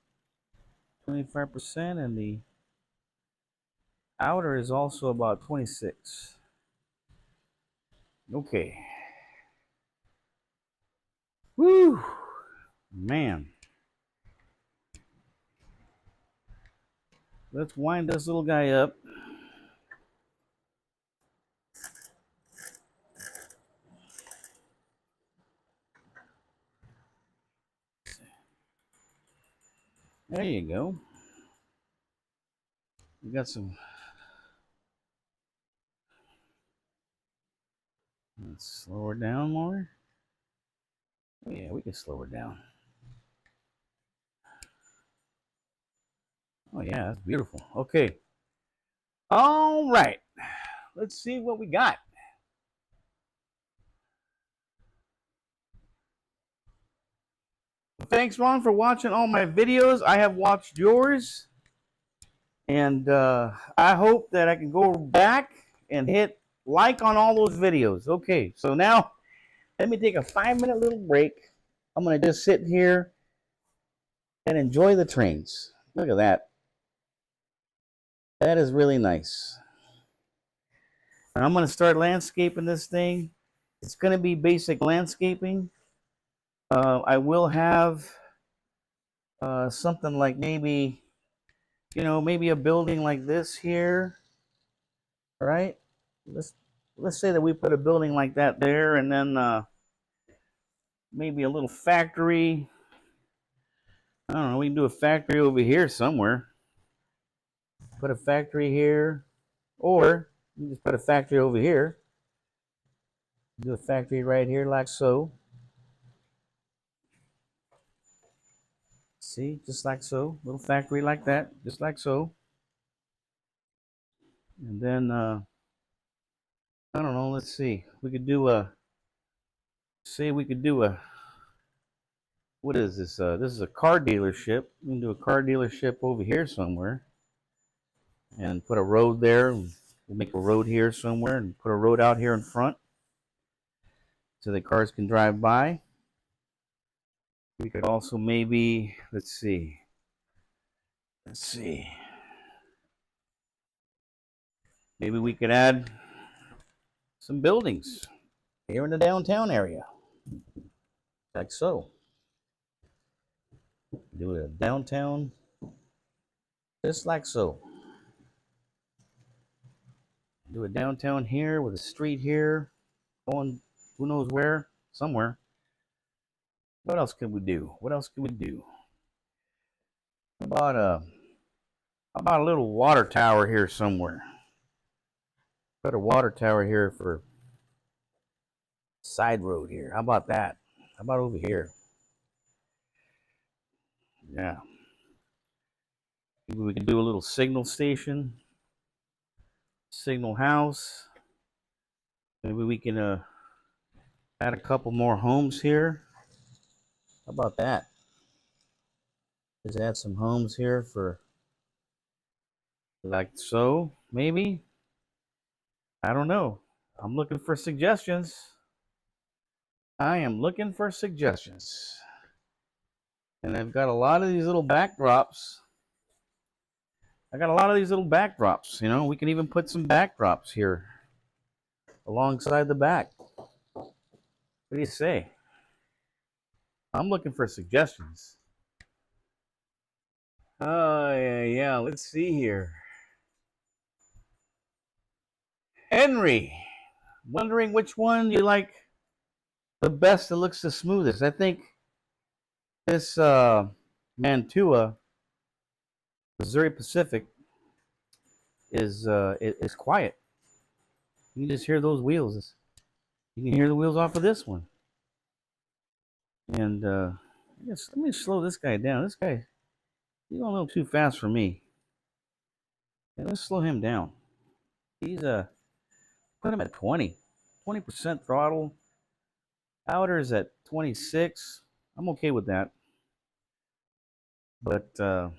25%, and the outer is also about 26. Okay. Woo! Man. let's wind this little guy up. There you go. We got some. Let's slow her down more. Oh, yeah, we can slow her down. Oh, yeah, that's beautiful. Okay. All right. Let's see what we got. Thanks, Ron, for watching all my videos. I have watched yours. And I hope that I can go back and hit like on all those videos. Okay, so now let me take a 5-minute little break. I'm going to just sit here and enjoy the trains. Look at that. That is really nice. And I'm going to start landscaping this thing. It's going to be basic landscaping. I will have something like maybe, maybe a building like this here. All right. Let's say that we put a building like that there, and then maybe a little factory. I don't know. We can do a factory over here somewhere. Put a factory here, or you just put a factory over here. Do a factory right here, like so. See, just like so. Little factory like that, just like so. And then I don't know. Let's see. We could do a. Say we could do a. What is this? This is a car dealership. We can do a car dealership over here somewhere, and put a road there. We'll make a road here somewhere, and put a road out here in front, so the cars can drive by. We could also maybe, let's see. Maybe we could add some buildings here in the downtown area, like so. Do a downtown, just like so. Do a downtown here with a street here, going who knows where, somewhere. What else could we do? What else could we do? How about a little water tower here somewhere? Put a water tower here for side road here. How about that? How about over here? Yeah. Maybe we can do a little signal station, signal house. Maybe we can add a couple more homes here. How about that? Just add some homes here for like so, maybe. I don't know. I'm looking for suggestions. I am looking for suggestions. And I've got a lot of these little backdrops. We can even put some backdrops here alongside the back. What do you say? I'm looking for suggestions. Oh, yeah. Let's see here. Henry, wondering which one you like the best that looks the smoothest. I think this Mantua, Missouri Pacific, is quiet. You can just hear those wheels. You can hear the wheels off of this one. And let me slow this guy down. This guy, he's going a little too fast for me. Yeah, let's slow him down. He's put him at 20% throttle. Outer is at 26. I'm okay with that. But I'm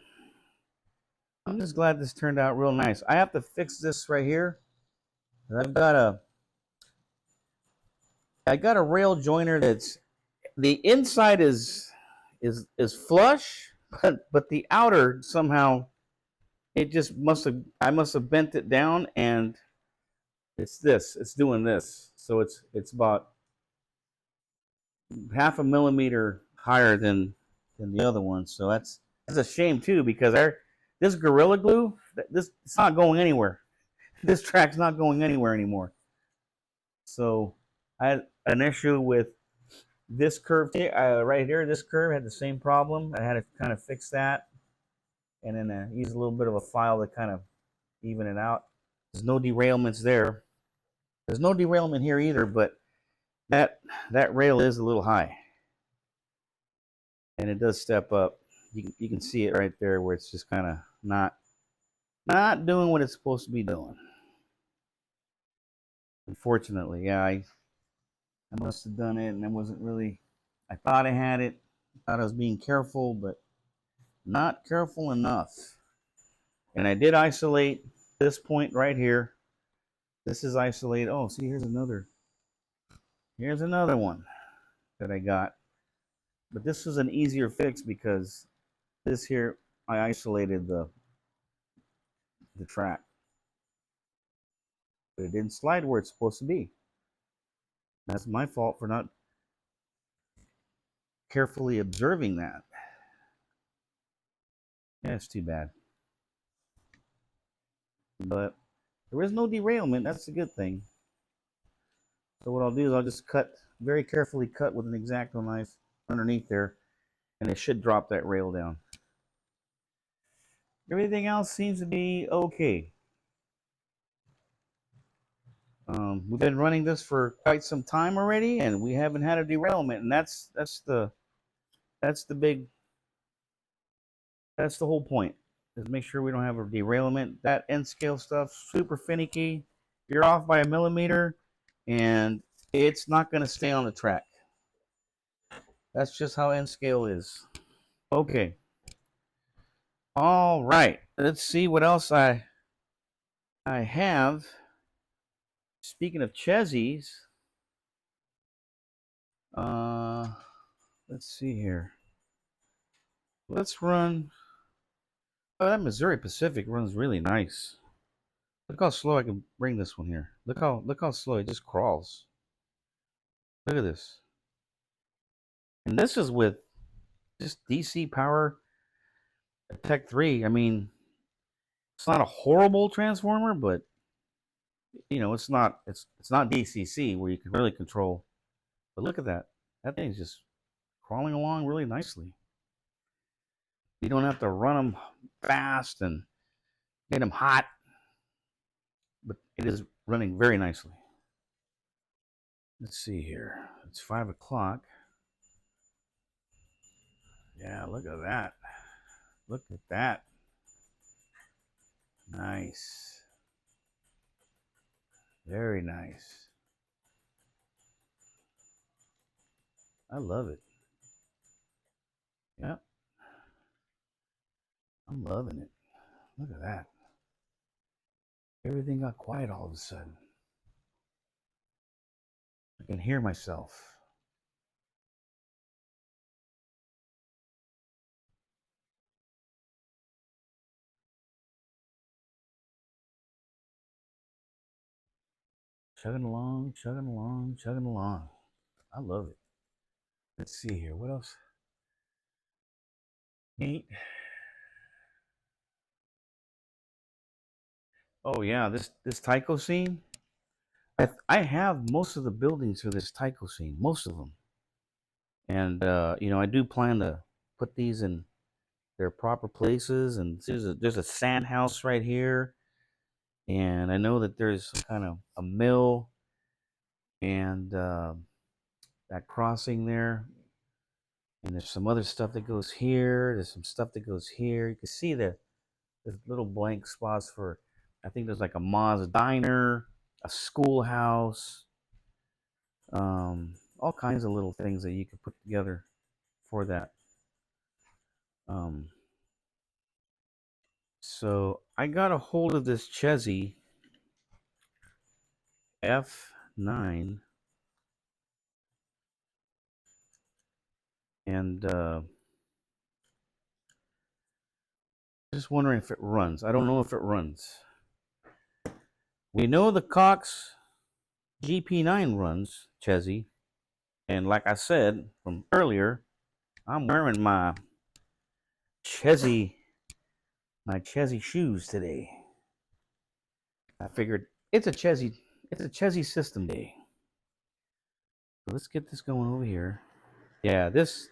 just glad this turned out real nice. I have to fix this right here. I got a rail joiner that's the inside is flush, but the outer somehow it just I must have bent it down, and it's doing this. So it's about half a millimeter higher than the other one. So that's a shame too, because this Gorilla Glue, this it's not going anywhere. This track's not going anywhere anymore. So I had an issue with this curve right here. This curve had the same problem. I had to kind of fix that, and then use a little bit of a file to kind of even it out. There's no derailments there. There's no derailment here either, but that rail is a little high, and it does step up. You can see it right there where it's just kind of not doing what it's supposed to be doing. Unfortunately, yeah, I must have done it, and I wasn't really. I thought I had it. I thought I was being careful, but not careful enough. And I did isolate this point right here. This is isolated. Oh, see, here's another one that I got. But this was an easier fix because this here, I isolated the track. But it didn't slide where it's supposed to be. That's my fault for not carefully observing that. Yeah, it's too bad. But there is no derailment. That's a good thing. So what I'll do is I'll just very carefully cut with an X-Acto knife underneath there, and it should drop that rail down. Everything else seems to be okay. We've been running this for quite some time already, and we haven't had a derailment, and that's the whole point, is make sure we don't have a derailment. That N scale stuff, super finicky. You're off by a millimeter, and it's not going to stay on the track. That's just how N scale is. Okay. All right. Let's see what else I have. Speaking of Chezzies, let's see here. Let's run. Oh, that Missouri Pacific runs really nice. Look how slow I can bring this one here. Look how slow it just crawls. Look at this. And this is with just DC power Tech 3. I mean, it's not a horrible transformer, but you know, it's not DCC where you can really control. But look at that. That thing's just crawling along really nicely. You don't have to run them fast and get them hot, but it is running very nicely. Let's see here. It's 5 o'clock. Yeah, look at that. Look at that. Nice. Very nice. I love it. Yep. I'm loving it. Look at that. Everything got quiet all of a sudden. I can hear myself. Chugging along, chugging along, chugging along. I love it. Let's see here. What else? Neat. Oh yeah, this Tycho scene. I have most of the buildings for this Tycho scene, most of them, and you know, I do plan to put these in their proper places. And there's a sand house right here, and I know that there's some kind of a mill and that crossing there. And there's some other stuff that goes here. There's some stuff that goes here. You can see there's little blank spots for, I think there's like a Ma's Diner, a schoolhouse, all kinds of little things that you can put together for that. So I got a hold of this Chezzy F9, and just wondering if it runs. I don't know if it runs. We know the Cox GP9 runs, Chezzy, and like I said from earlier, I'm wearing my Chezzy my Chesy shoes today. I figured it's a Chesy system day. So let's get this going over here. Yeah, these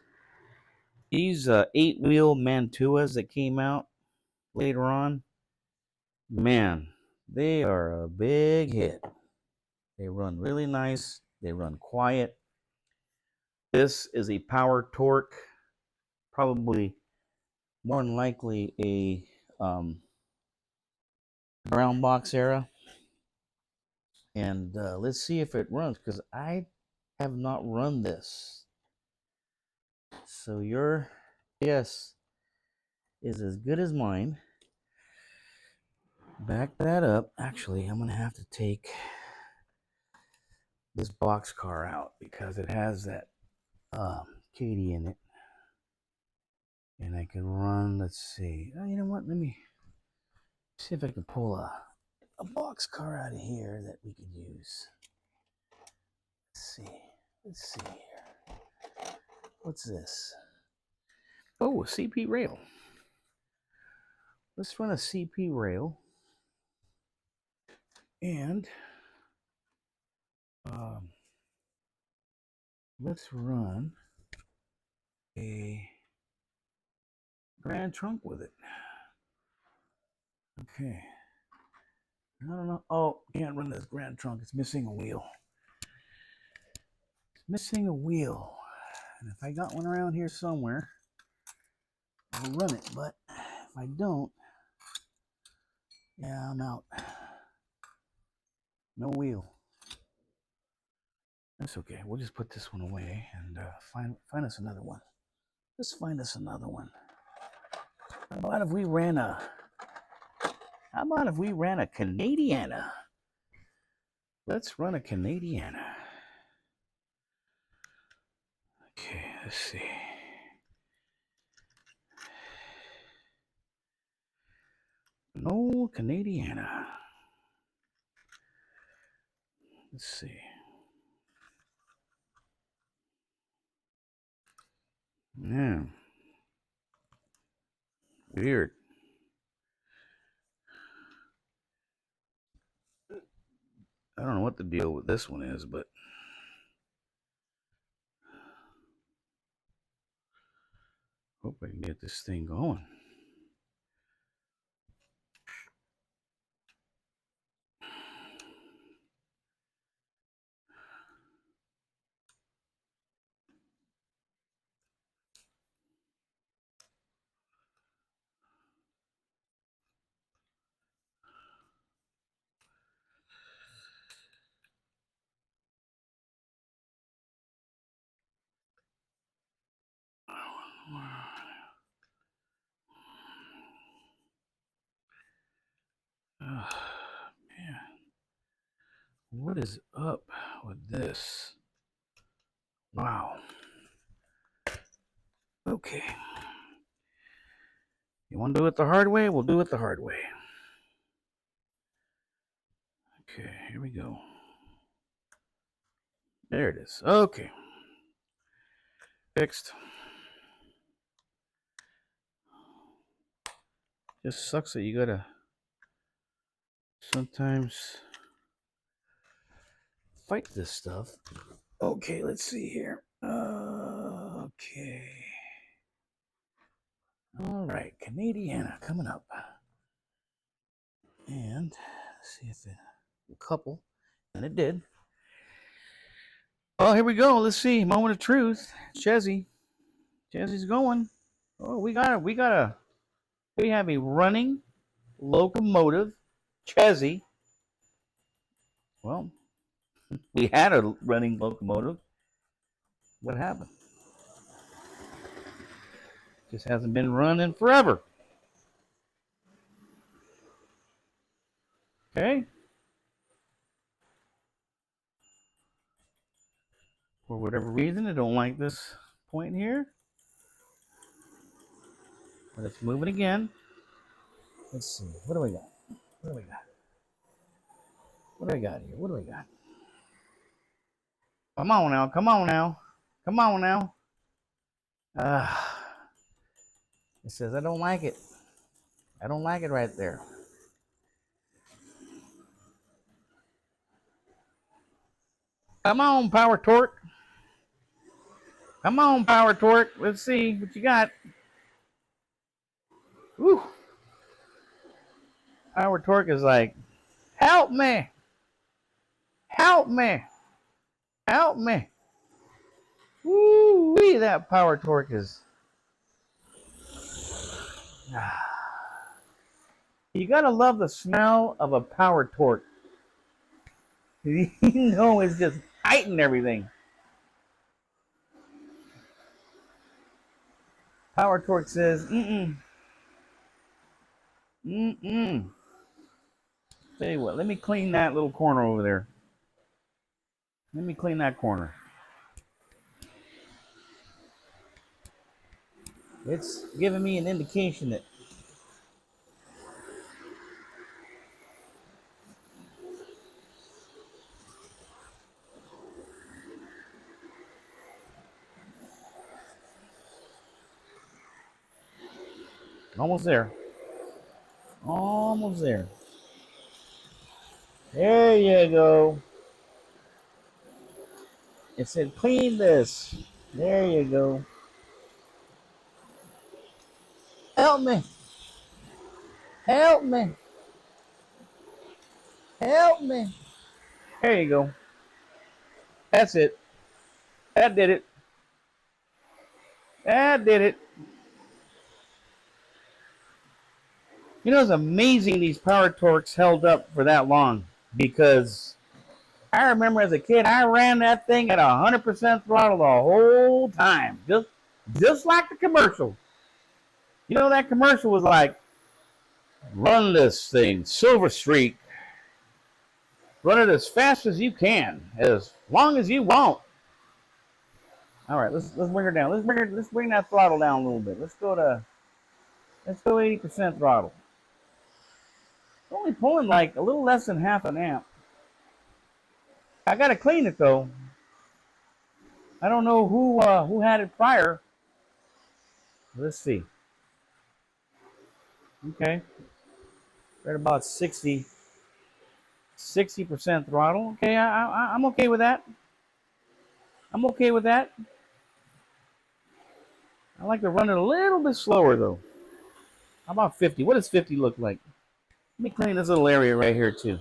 8-wheel Mantuas that came out later on, man, they are a big hit. They run really nice. They run quiet. This is a Power Torque, probably more than likely a brown box era. And let's see if it runs, because I have not run this. So your guess is as good as mine. Back that up. Actually, I'm going to have to take this box car out because it has that Katie in it. And I can run, let's see. Oh, you know what? Let me see if I can pull a box car out of here that we could use. Let's see here. What's this? Oh, a CP rail. Let's run a CP rail. And let's run a Grand Trunk with it. Okay. I don't know. Oh, can't run this Grand Trunk. It's missing a wheel. It's missing a wheel. And if I got one around here somewhere, I'll run it. But if I don't, yeah, I'm out. No wheel. That's okay. We'll just put this one away and find us another one. Let's find us another one. How about if we ran a Canadiana? Let's run a Canadiana. Okay, let's see. No Canadiana. Let's see. Yeah. Weird. I don't know what the deal with this one is, but hope I can get this thing going. Oh, man. What is up with this? Wow. Okay. You want to do it the hard way? We'll do it the hard way. Okay, here we go. There it is. Okay. Fixed. Just sucks that you gotta sometimes fight this stuff. Okay, let's see here. Okay. All right, Canadiana coming up. And let's see if it will couple. And it did. Oh, here we go. Let's see. Moment of truth. Chesy. Chesy's going. Oh, we have a running locomotive Chesy. Well, we had a running locomotive. What happened? Just hasn't been running forever. Okay. For whatever reason, I don't like this point here. But it's moving again. Let's see. What do we got? What do we got? What do I got here? What do I got? Come on now. Come on now. Come on now. It says I don't like it. I don't like it right there. Come on, Power Torque. Come on, Power Torque. Let's see what you got. Woo. Power Torque is like, help me. Help me. Help me. Woo-wee, that Power Torque is. You gotta love the smell of a Power Torque. You know, it's just heightened everything. Power Torque says, mm-mm. Mm-mm. Tell you what, let me clean that little corner over there. Let me clean that corner. It's giving me an indication that almost there. Almost there. There you go. It said clean this. There you go. Help me. Help me. Help me. There you go. That's it. That did it. That did it. You know, it's amazing these Power Torques held up for that long, because I remember as a kid, I ran that thing at 100% throttle the whole time, just like the commercial. You know, that commercial was like, run this thing, Silver Streak, run it as fast as you can, as long as you want. All right, let's bring her down. Let's bring that throttle down a little bit. Let's go 80% throttle. Only pulling like a little less than half an amp. I gotta clean it though. I don't know who had it prior. Let's see. Okay, right about 60% throttle. Okay, I'm okay with that. I'm okay with that. I like to run it a little bit slower though. How about 50? What does 50 look like? Let me clean this little area right here too.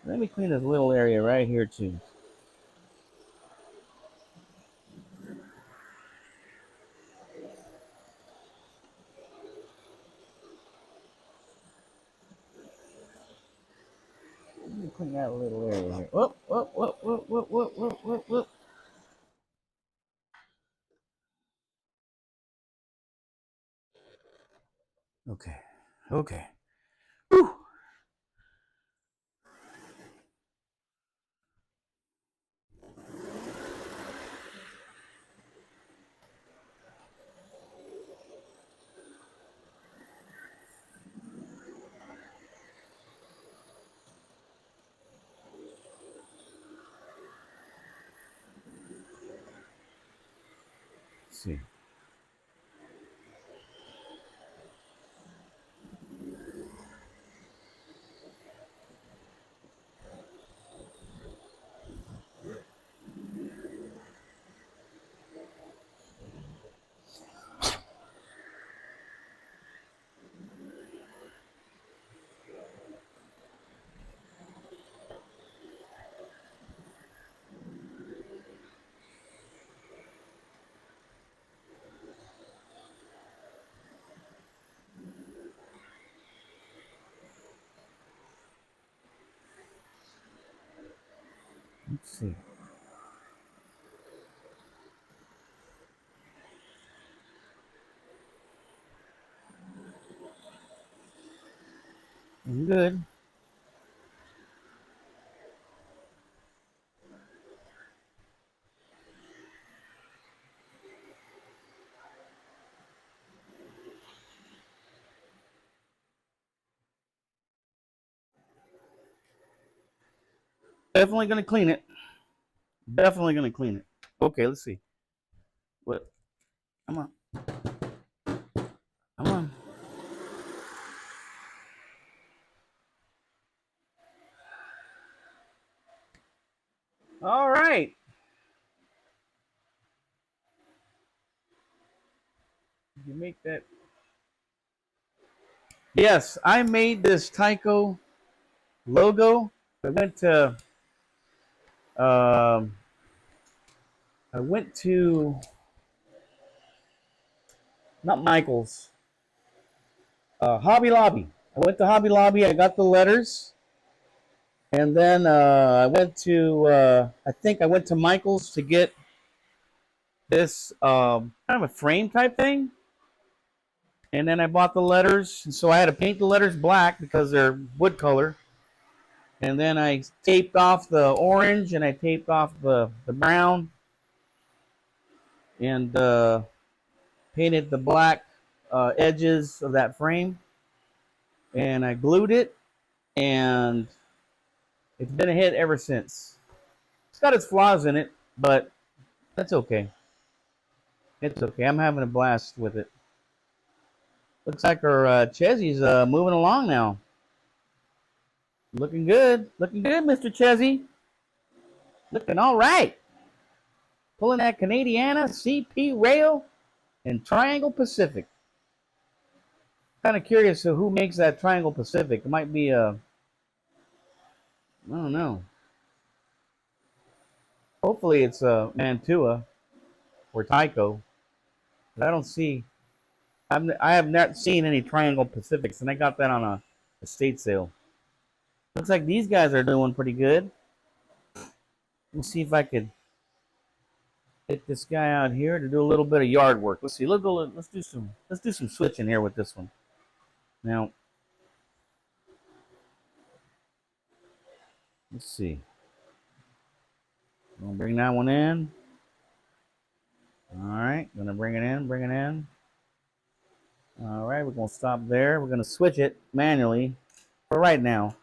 Let me clean this little area right here too. Let me clean that little area here. Whoop, whoop, whoop, whoop, whoop, whoop, whoop, whoop, whoop. Okay. Okay. Whew. Let's see. Let's see. I'm good. Definitely gonna clean it. Definitely gonna clean it. Okay, let's see. What? Come on. Come on. All right. You make that. Yes, I made this Tyco logo. I went to um, I went to not Michael's, Hobby Lobby. I went to Hobby Lobby. I got the letters, and then I went to I think I went to Michael's to get this kind of a frame type thing. And then I bought the letters, and so I had to paint the letters black because they're wood color. And then I taped off the orange, and I taped off the brown, and painted the black edges of that frame. And I glued it, and it's been a hit ever since. It's got its flaws in it, but that's okay. It's okay. I'm having a blast with it. Looks like our Chesy's moving along now. Looking good. Looking good, Mr. Chesy. Looking all right. Pulling that Canadiana, CP Rail, and Triangle Pacific. Kind of curious who makes that Triangle Pacific. It might be I don't know. Hopefully it's Mantua or Tyco. But I don't see. I have not seen any Triangle Pacifics, and I got that on a estate sale. Looks like these guys are doing pretty good. Let's see if I could get this guy out here to do a little bit of yard work. Let's see. Let's do some switching here with this one. Now, let's see. I'm gonna bring that one in. All right, gonna bring it in, bring it in. All right, we're gonna stop there. We're gonna switch it manually for right now.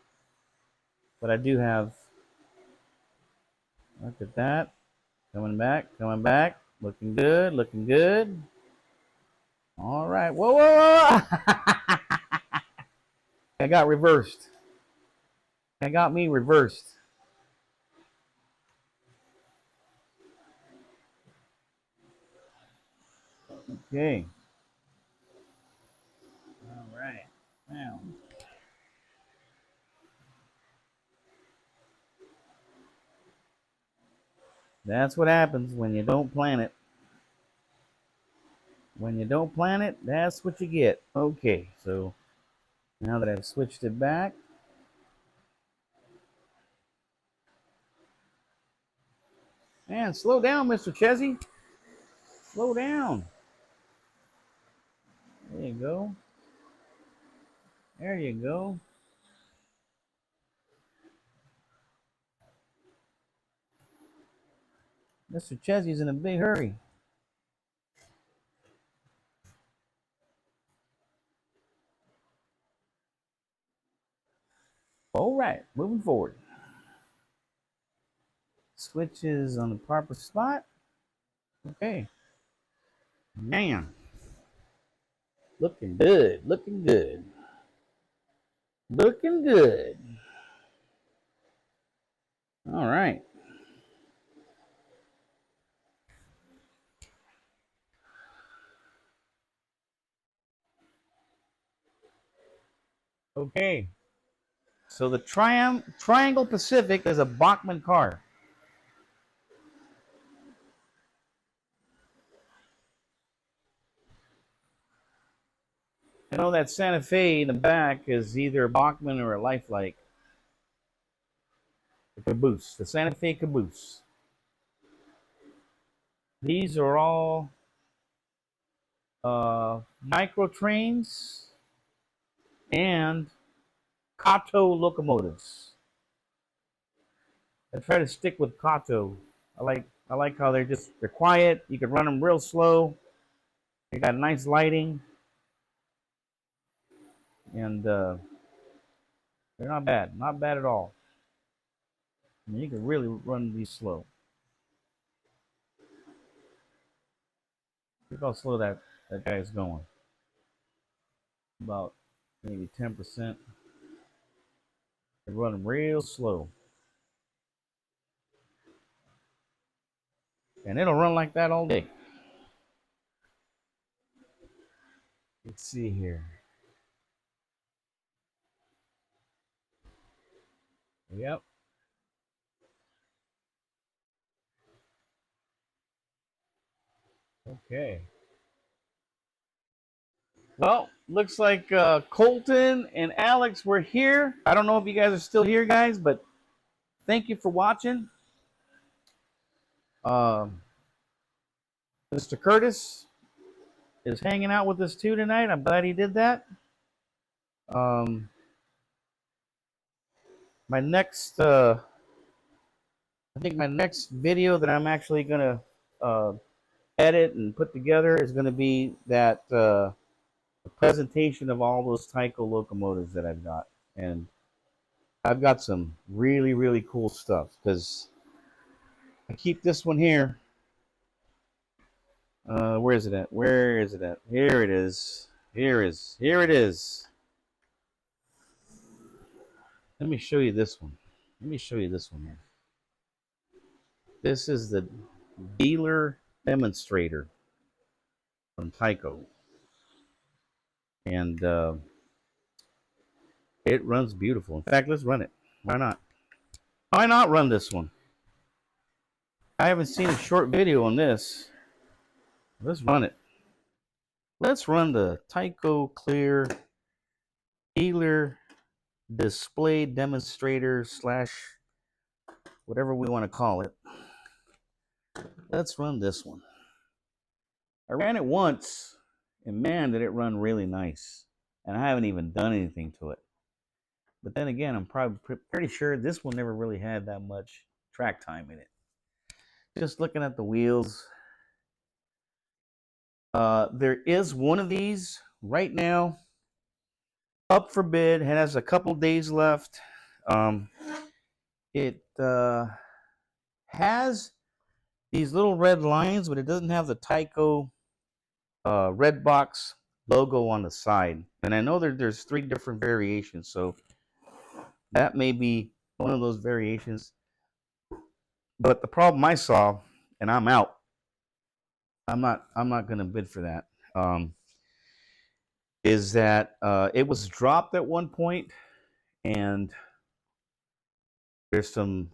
But I do have, look at that. Coming back. Looking good, looking good. All right, whoa, whoa, whoa. I got reversed. I got me reversed. Okay. All right. Now. That's what happens when you don't plan it. When you don't plan it, that's what you get. Okay, so now that I've switched it back, man, slow down, Mr. Chesy. Slow down. There you go. There you go. Mr. Chesy's in a big hurry. All right, moving forward. Switches on the proper spot. Okay. Man. Looking good. Looking good. Looking good. All right. Okay. So the Triangle Pacific is a Bachmann car. I know that Santa Fe in the back is either a Bachmann or a Lifelike. The caboose, the Santa Fe caboose. These are all micro trains and Kato locomotives. I try to stick with Kato. I like how they're quiet. You can run them real slow. They got nice lighting, and they're not bad at all. I mean, you can really run these slow. Look how slow that guy is going. about maybe 10%. They run them real slow. And it'll run like that all day. Let's see here. Yep. Okay. Well, looks like Colton and Alex were here. I don't know if you guys are still here, guys, but thank you for watching. Um, Mr. Curtis is hanging out with us too tonight. I'm glad he did that. Um, my next, I think my next video that I'm actually gonna edit and put together is gonna be that presentation of all those Tyco locomotives that I've got, and I've got some really, really cool stuff because I keep this one here. Where is it at? Where is it at? Here it is. Here it is. Let me show you this one. Let me show you this one here. This is the dealer demonstrator from Tyco, and it runs beautiful. In fact, let's run it. Why not? Why not run this one? I haven't seen a short video on this. Let's run it. Let's run the Tyco Clear dealer display demonstrator slash whatever we want to call it. Let's run this one. I ran it once, and man, did it run really nice. And I haven't even done anything to it. But then again, I'm probably pretty sure this one never really had that much track time in it. Just looking at the wheels, there is one of these right now up for bid. It has a couple days left. It has these little red lines, but it doesn't have the Tyco red box logo on the side. And I know there's 3 different variations, so that may be one of those variations. But the problem I saw, and I'm out. I'm not going to bid for that. Is that it was dropped at one point, and there's some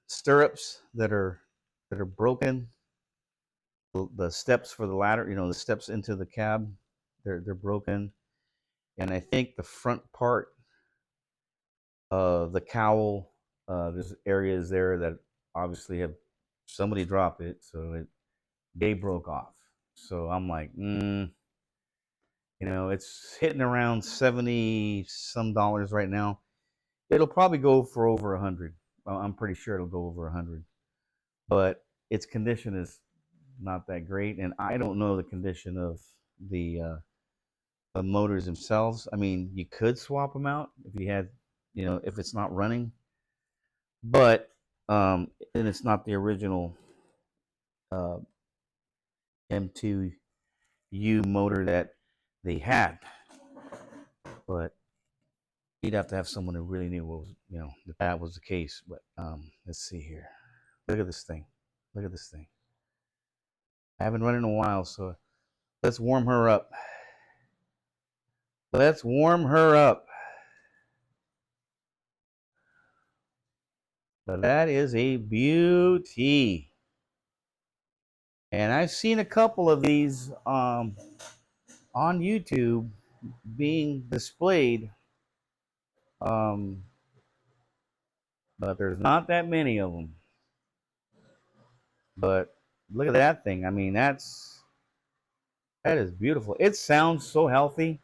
stirrups that are broken. The steps for the ladder, the steps into the cab, they're broken, and I think the front part of the cowl, there's areas there that obviously have somebody dropped it, so they broke off. So I'm like, it's hitting around 70 some dollars right now. It'll probably go for over 100. I'm pretty sure it'll go over 100, but its condition is not that great, and I don't know the condition of the motors themselves. I mean, you could swap them out if you had, if it's not running, but and it's not the original uh, M2U motor that they had, but you'd have to have someone who really knew what was, that was the case. But let's see here. Look at this thing. Look at this thing. I haven't run in a while, so let's warm her up. Let's warm her up. But that is a beauty. And I've seen a couple of these on YouTube being displayed, but there's not that many of them. But look at that thing. I mean, that is beautiful. It sounds so healthy.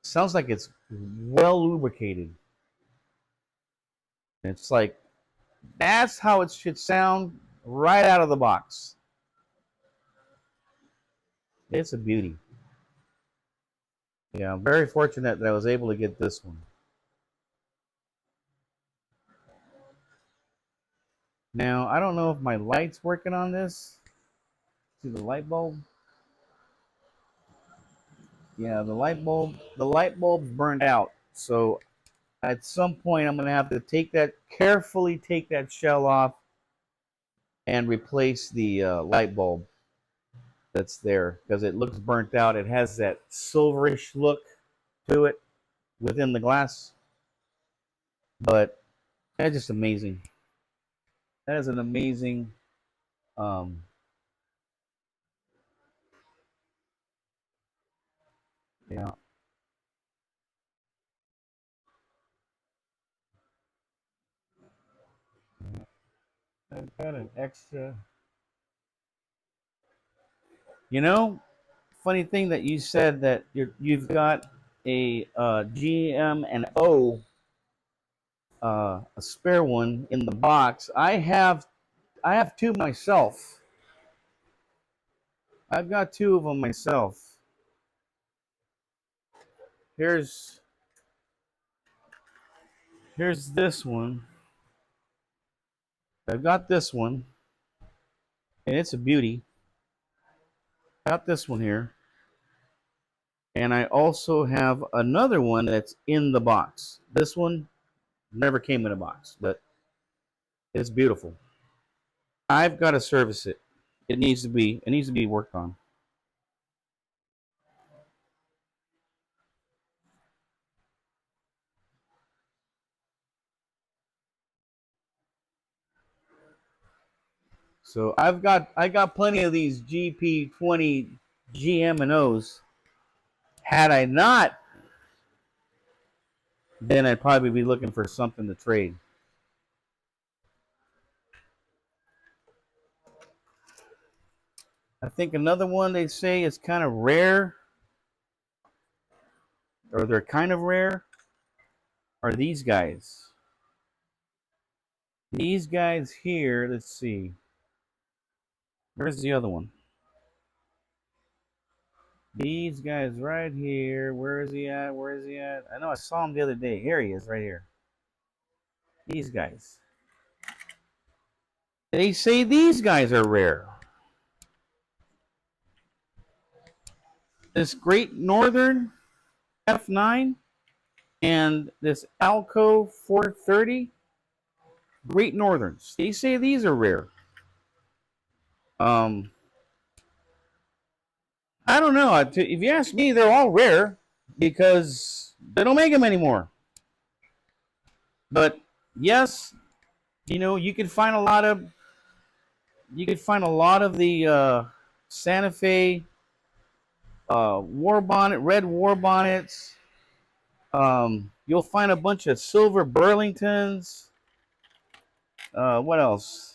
Sounds like it's well lubricated. It's like that's how it should sound right out of the box. It's a beauty. Yeah, I'm very fortunate that I was able to get this one. Now, I don't know if my light's working on this. See the light bulb? Yeah, the light bulb's burned out. So at some point, I'm gonna have to carefully take that shell off and replace the light bulb that's there because it looks burnt out. It has that silverish look to it within the glass, but that's just amazing. That is an amazing. Um, yeah, I've got an extra. You know, funny thing that you said that you've got a GM and O, a spare one in the box. I have two myself. I've got two of them myself. Here's here's this one. I've got this one, and it's a beauty. Got this one here, and I also have another one that's in the box. This one never came in a box, but it's beautiful. I've got to service it. It needs to be worked on. So I got plenty of these GP20 GM and O's. Had I not, then I'd probably be looking for something to trade. I think another one they say is kind of rare, or they're kind of rare, are these guys. These guys here, let's see. Where's the other one? These guys right here. Where is he at? Where is he at? I know I saw him the other day. Here he is, right here. These guys. They say these guys are rare. This Great Northern F9 and this Alco 430 Great Northerns. They say these are rare. Um, I don't know. If you ask me, they're all rare because they don't make them anymore. But yes, you know, you could find a lot of the Santa Fe war bonnet, red war bonnets. You'll find a bunch of silver Burlingtons. What else?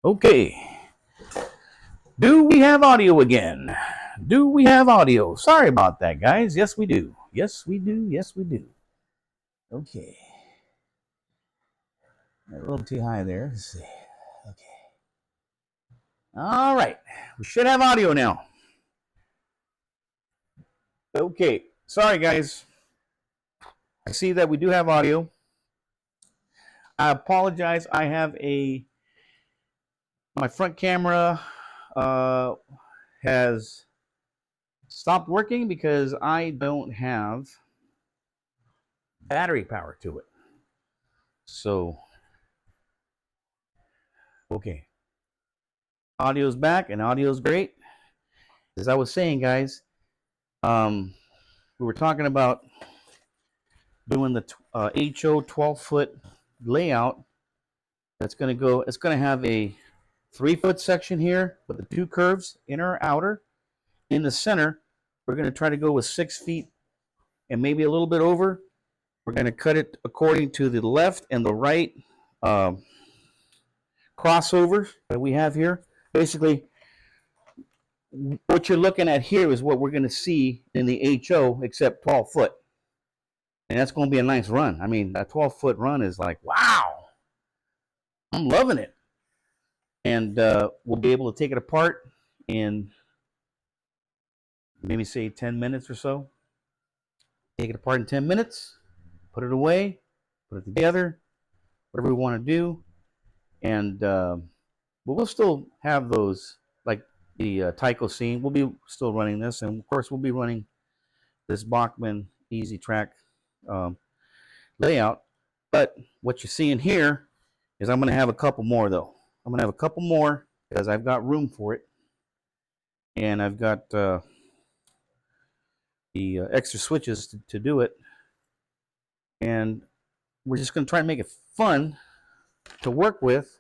Okay. Do we have audio again? Do we have audio? Sorry about that, guys. Yes, we do. Yes, we do. Yes, we do. Okay. A little too high there. Let's see. Okay. All right. We should have audio now. Okay. Sorry, guys. I see that we do have audio. I apologize. I have my front camera has stopped working because I don't have battery power to it. So, okay. Audio's back and audio's great. As I was saying, guys, we were talking about doing the HO 12-foot layout. That's going to go, it's going to have a 3-foot section here with the 2 curves, inner or outer. In the center, we're going to try to go with 6 feet and maybe a little bit over. We're going to cut it according to the left and the right crossovers that we have here. Basically, what you're looking at here is what we're going to see in the HO, except 12 foot. And that's going to be a nice run. I mean, a 12-foot run is like, wow, I'm loving it. And we'll be able to take it apart in maybe say 10 minutes or so. Take it apart in 10 minutes, put it away, put it together, whatever we want to do. And but we'll still have those, like the Tyco scene. We'll be still running this. And of course, we'll be running this Bachmann Easy Track layout. But what you're seeing here is I'm going to have a couple more, though. I'm going to have a couple more because I've got room for it. And I've got the extra switches to do it. And we're just going to try and make it fun to work with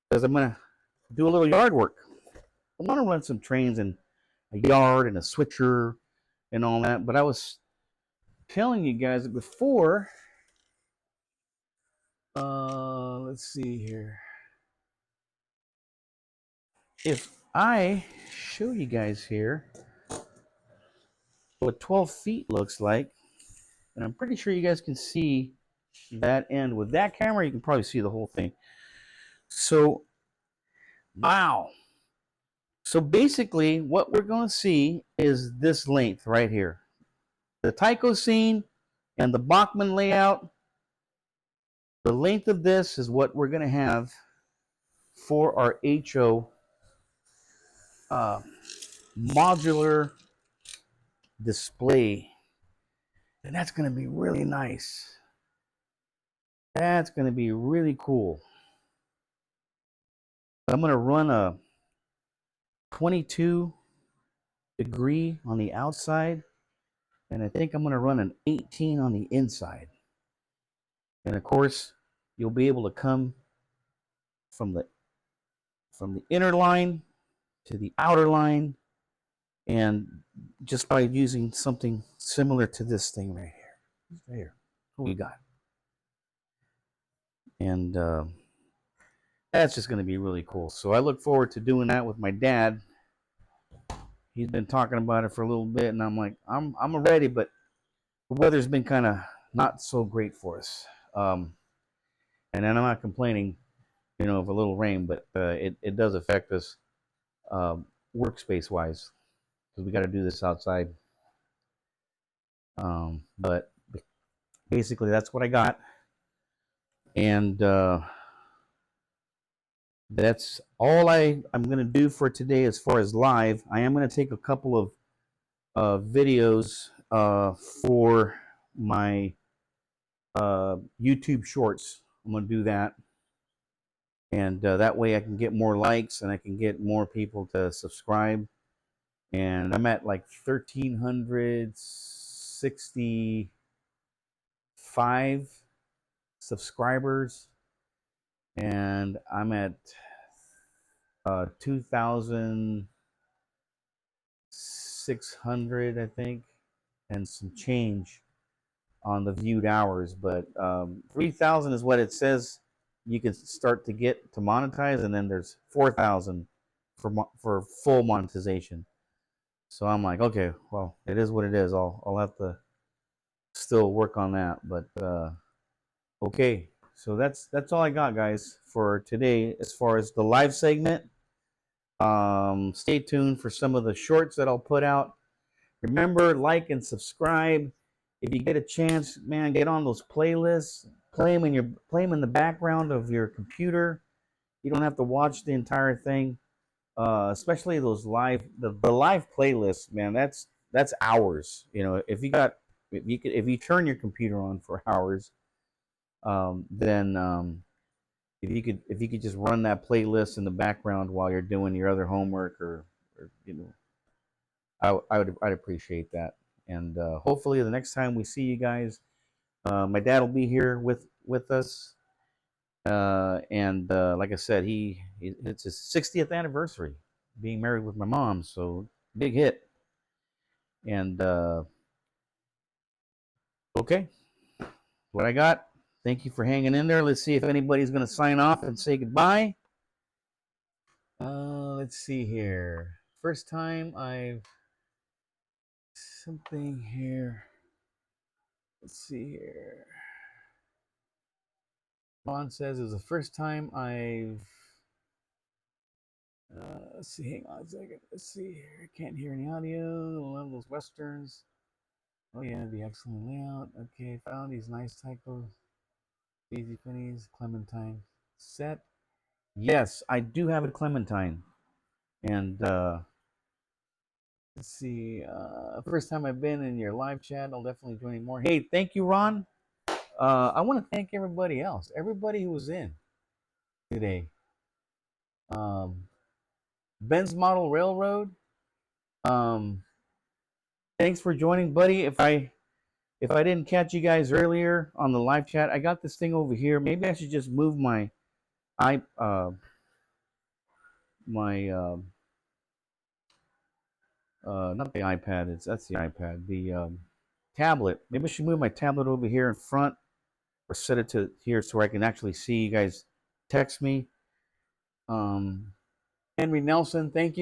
because I'm going to do a little yard work. I want to run some trains in a yard and a switcher and all that. But I was telling you guys before, let's see here. If I show you guys here what 12 feet looks like, and I'm pretty sure you guys can see that end with that camera, you can probably see the whole thing. So, wow. So basically, what we're going to see is this length right here. The Tyco scene and the Bachmann layout, the length of this is what we're going to have for our HO modular display. And that's going to be really nice. That's going to be really cool. I'm going to run a 22 degree on the outside, and I think I'm going to run an 18 on the inside. And of course, you'll be able to come from the inner line to the outer line, and just by using something similar to this thing right here. Right here. What we got? And that's just going to be really cool. So I look forward to doing that with my dad. He's been talking about it for a little bit, and I'm like, I'm ready, but the weather's been kind of not so great for us. And I'm not complaining, of a little rain, but it does affect us workspace wise because we got to do this outside. But basically, that's what I got, and that's all I'm going to do for today as far as live. I am going to take a couple of videos for my YouTube shorts. I'm going to do that. And that way I can get more likes and I can get more people to subscribe. And I'm at like 1,365 subscribers. And I'm at 2,600, I think, and some change on the viewed hours. But 3,000 is what it says you can start to get to monetize, and then there's 4,000 for full monetization. So I'm like, okay, well, it is what it is. I'll have to still work on that, but okay. So that's all I got, guys, for today as far as the live segment. Stay tuned for some of the shorts that I'll put out. Remember, like and subscribe. If you get a chance, man, get on those playlists. Play them in the background of your computer. You don't have to watch the entire thing. Especially those the live playlists, man. That's hours. You know, if you turn your computer on for hours, then if you could just run that playlist in the background while you're doing your other homework, or you know, I'd appreciate that. And hopefully the next time we see you guys, my dad will be here with us. And like I said, it's his 60th anniversary being married with my mom, so big hit. And okay, what I got. Thank you for hanging in there. Let's see if anybody's going to sign off and say goodbye. Let's see here. First time I've something here. Let's see here. Vaughn says it was the first time I've. Let's see. Hang on a second. Let's see here. I can't hear any audio. Love those westerns. Oh yeah, the excellent layout. Okay, found these nice typos. Easy pennies, Clementine set. Yes, I do have a Clementine, and let's see. First time I've been in your live chat. I'll definitely join more. Hey, thank you, Ron. I want to thank everybody else, everybody who was in today. Ben's Model Railroad. Thanks for joining, buddy. If I didn't catch you guys earlier on the live chat, I got this thing over here. Maybe I should just move my I my not the iPad. That's the iPad. The tablet. Maybe I should move my tablet over here in front, or set it to here so I can actually see you guys text me. Henry Nelson, thank you.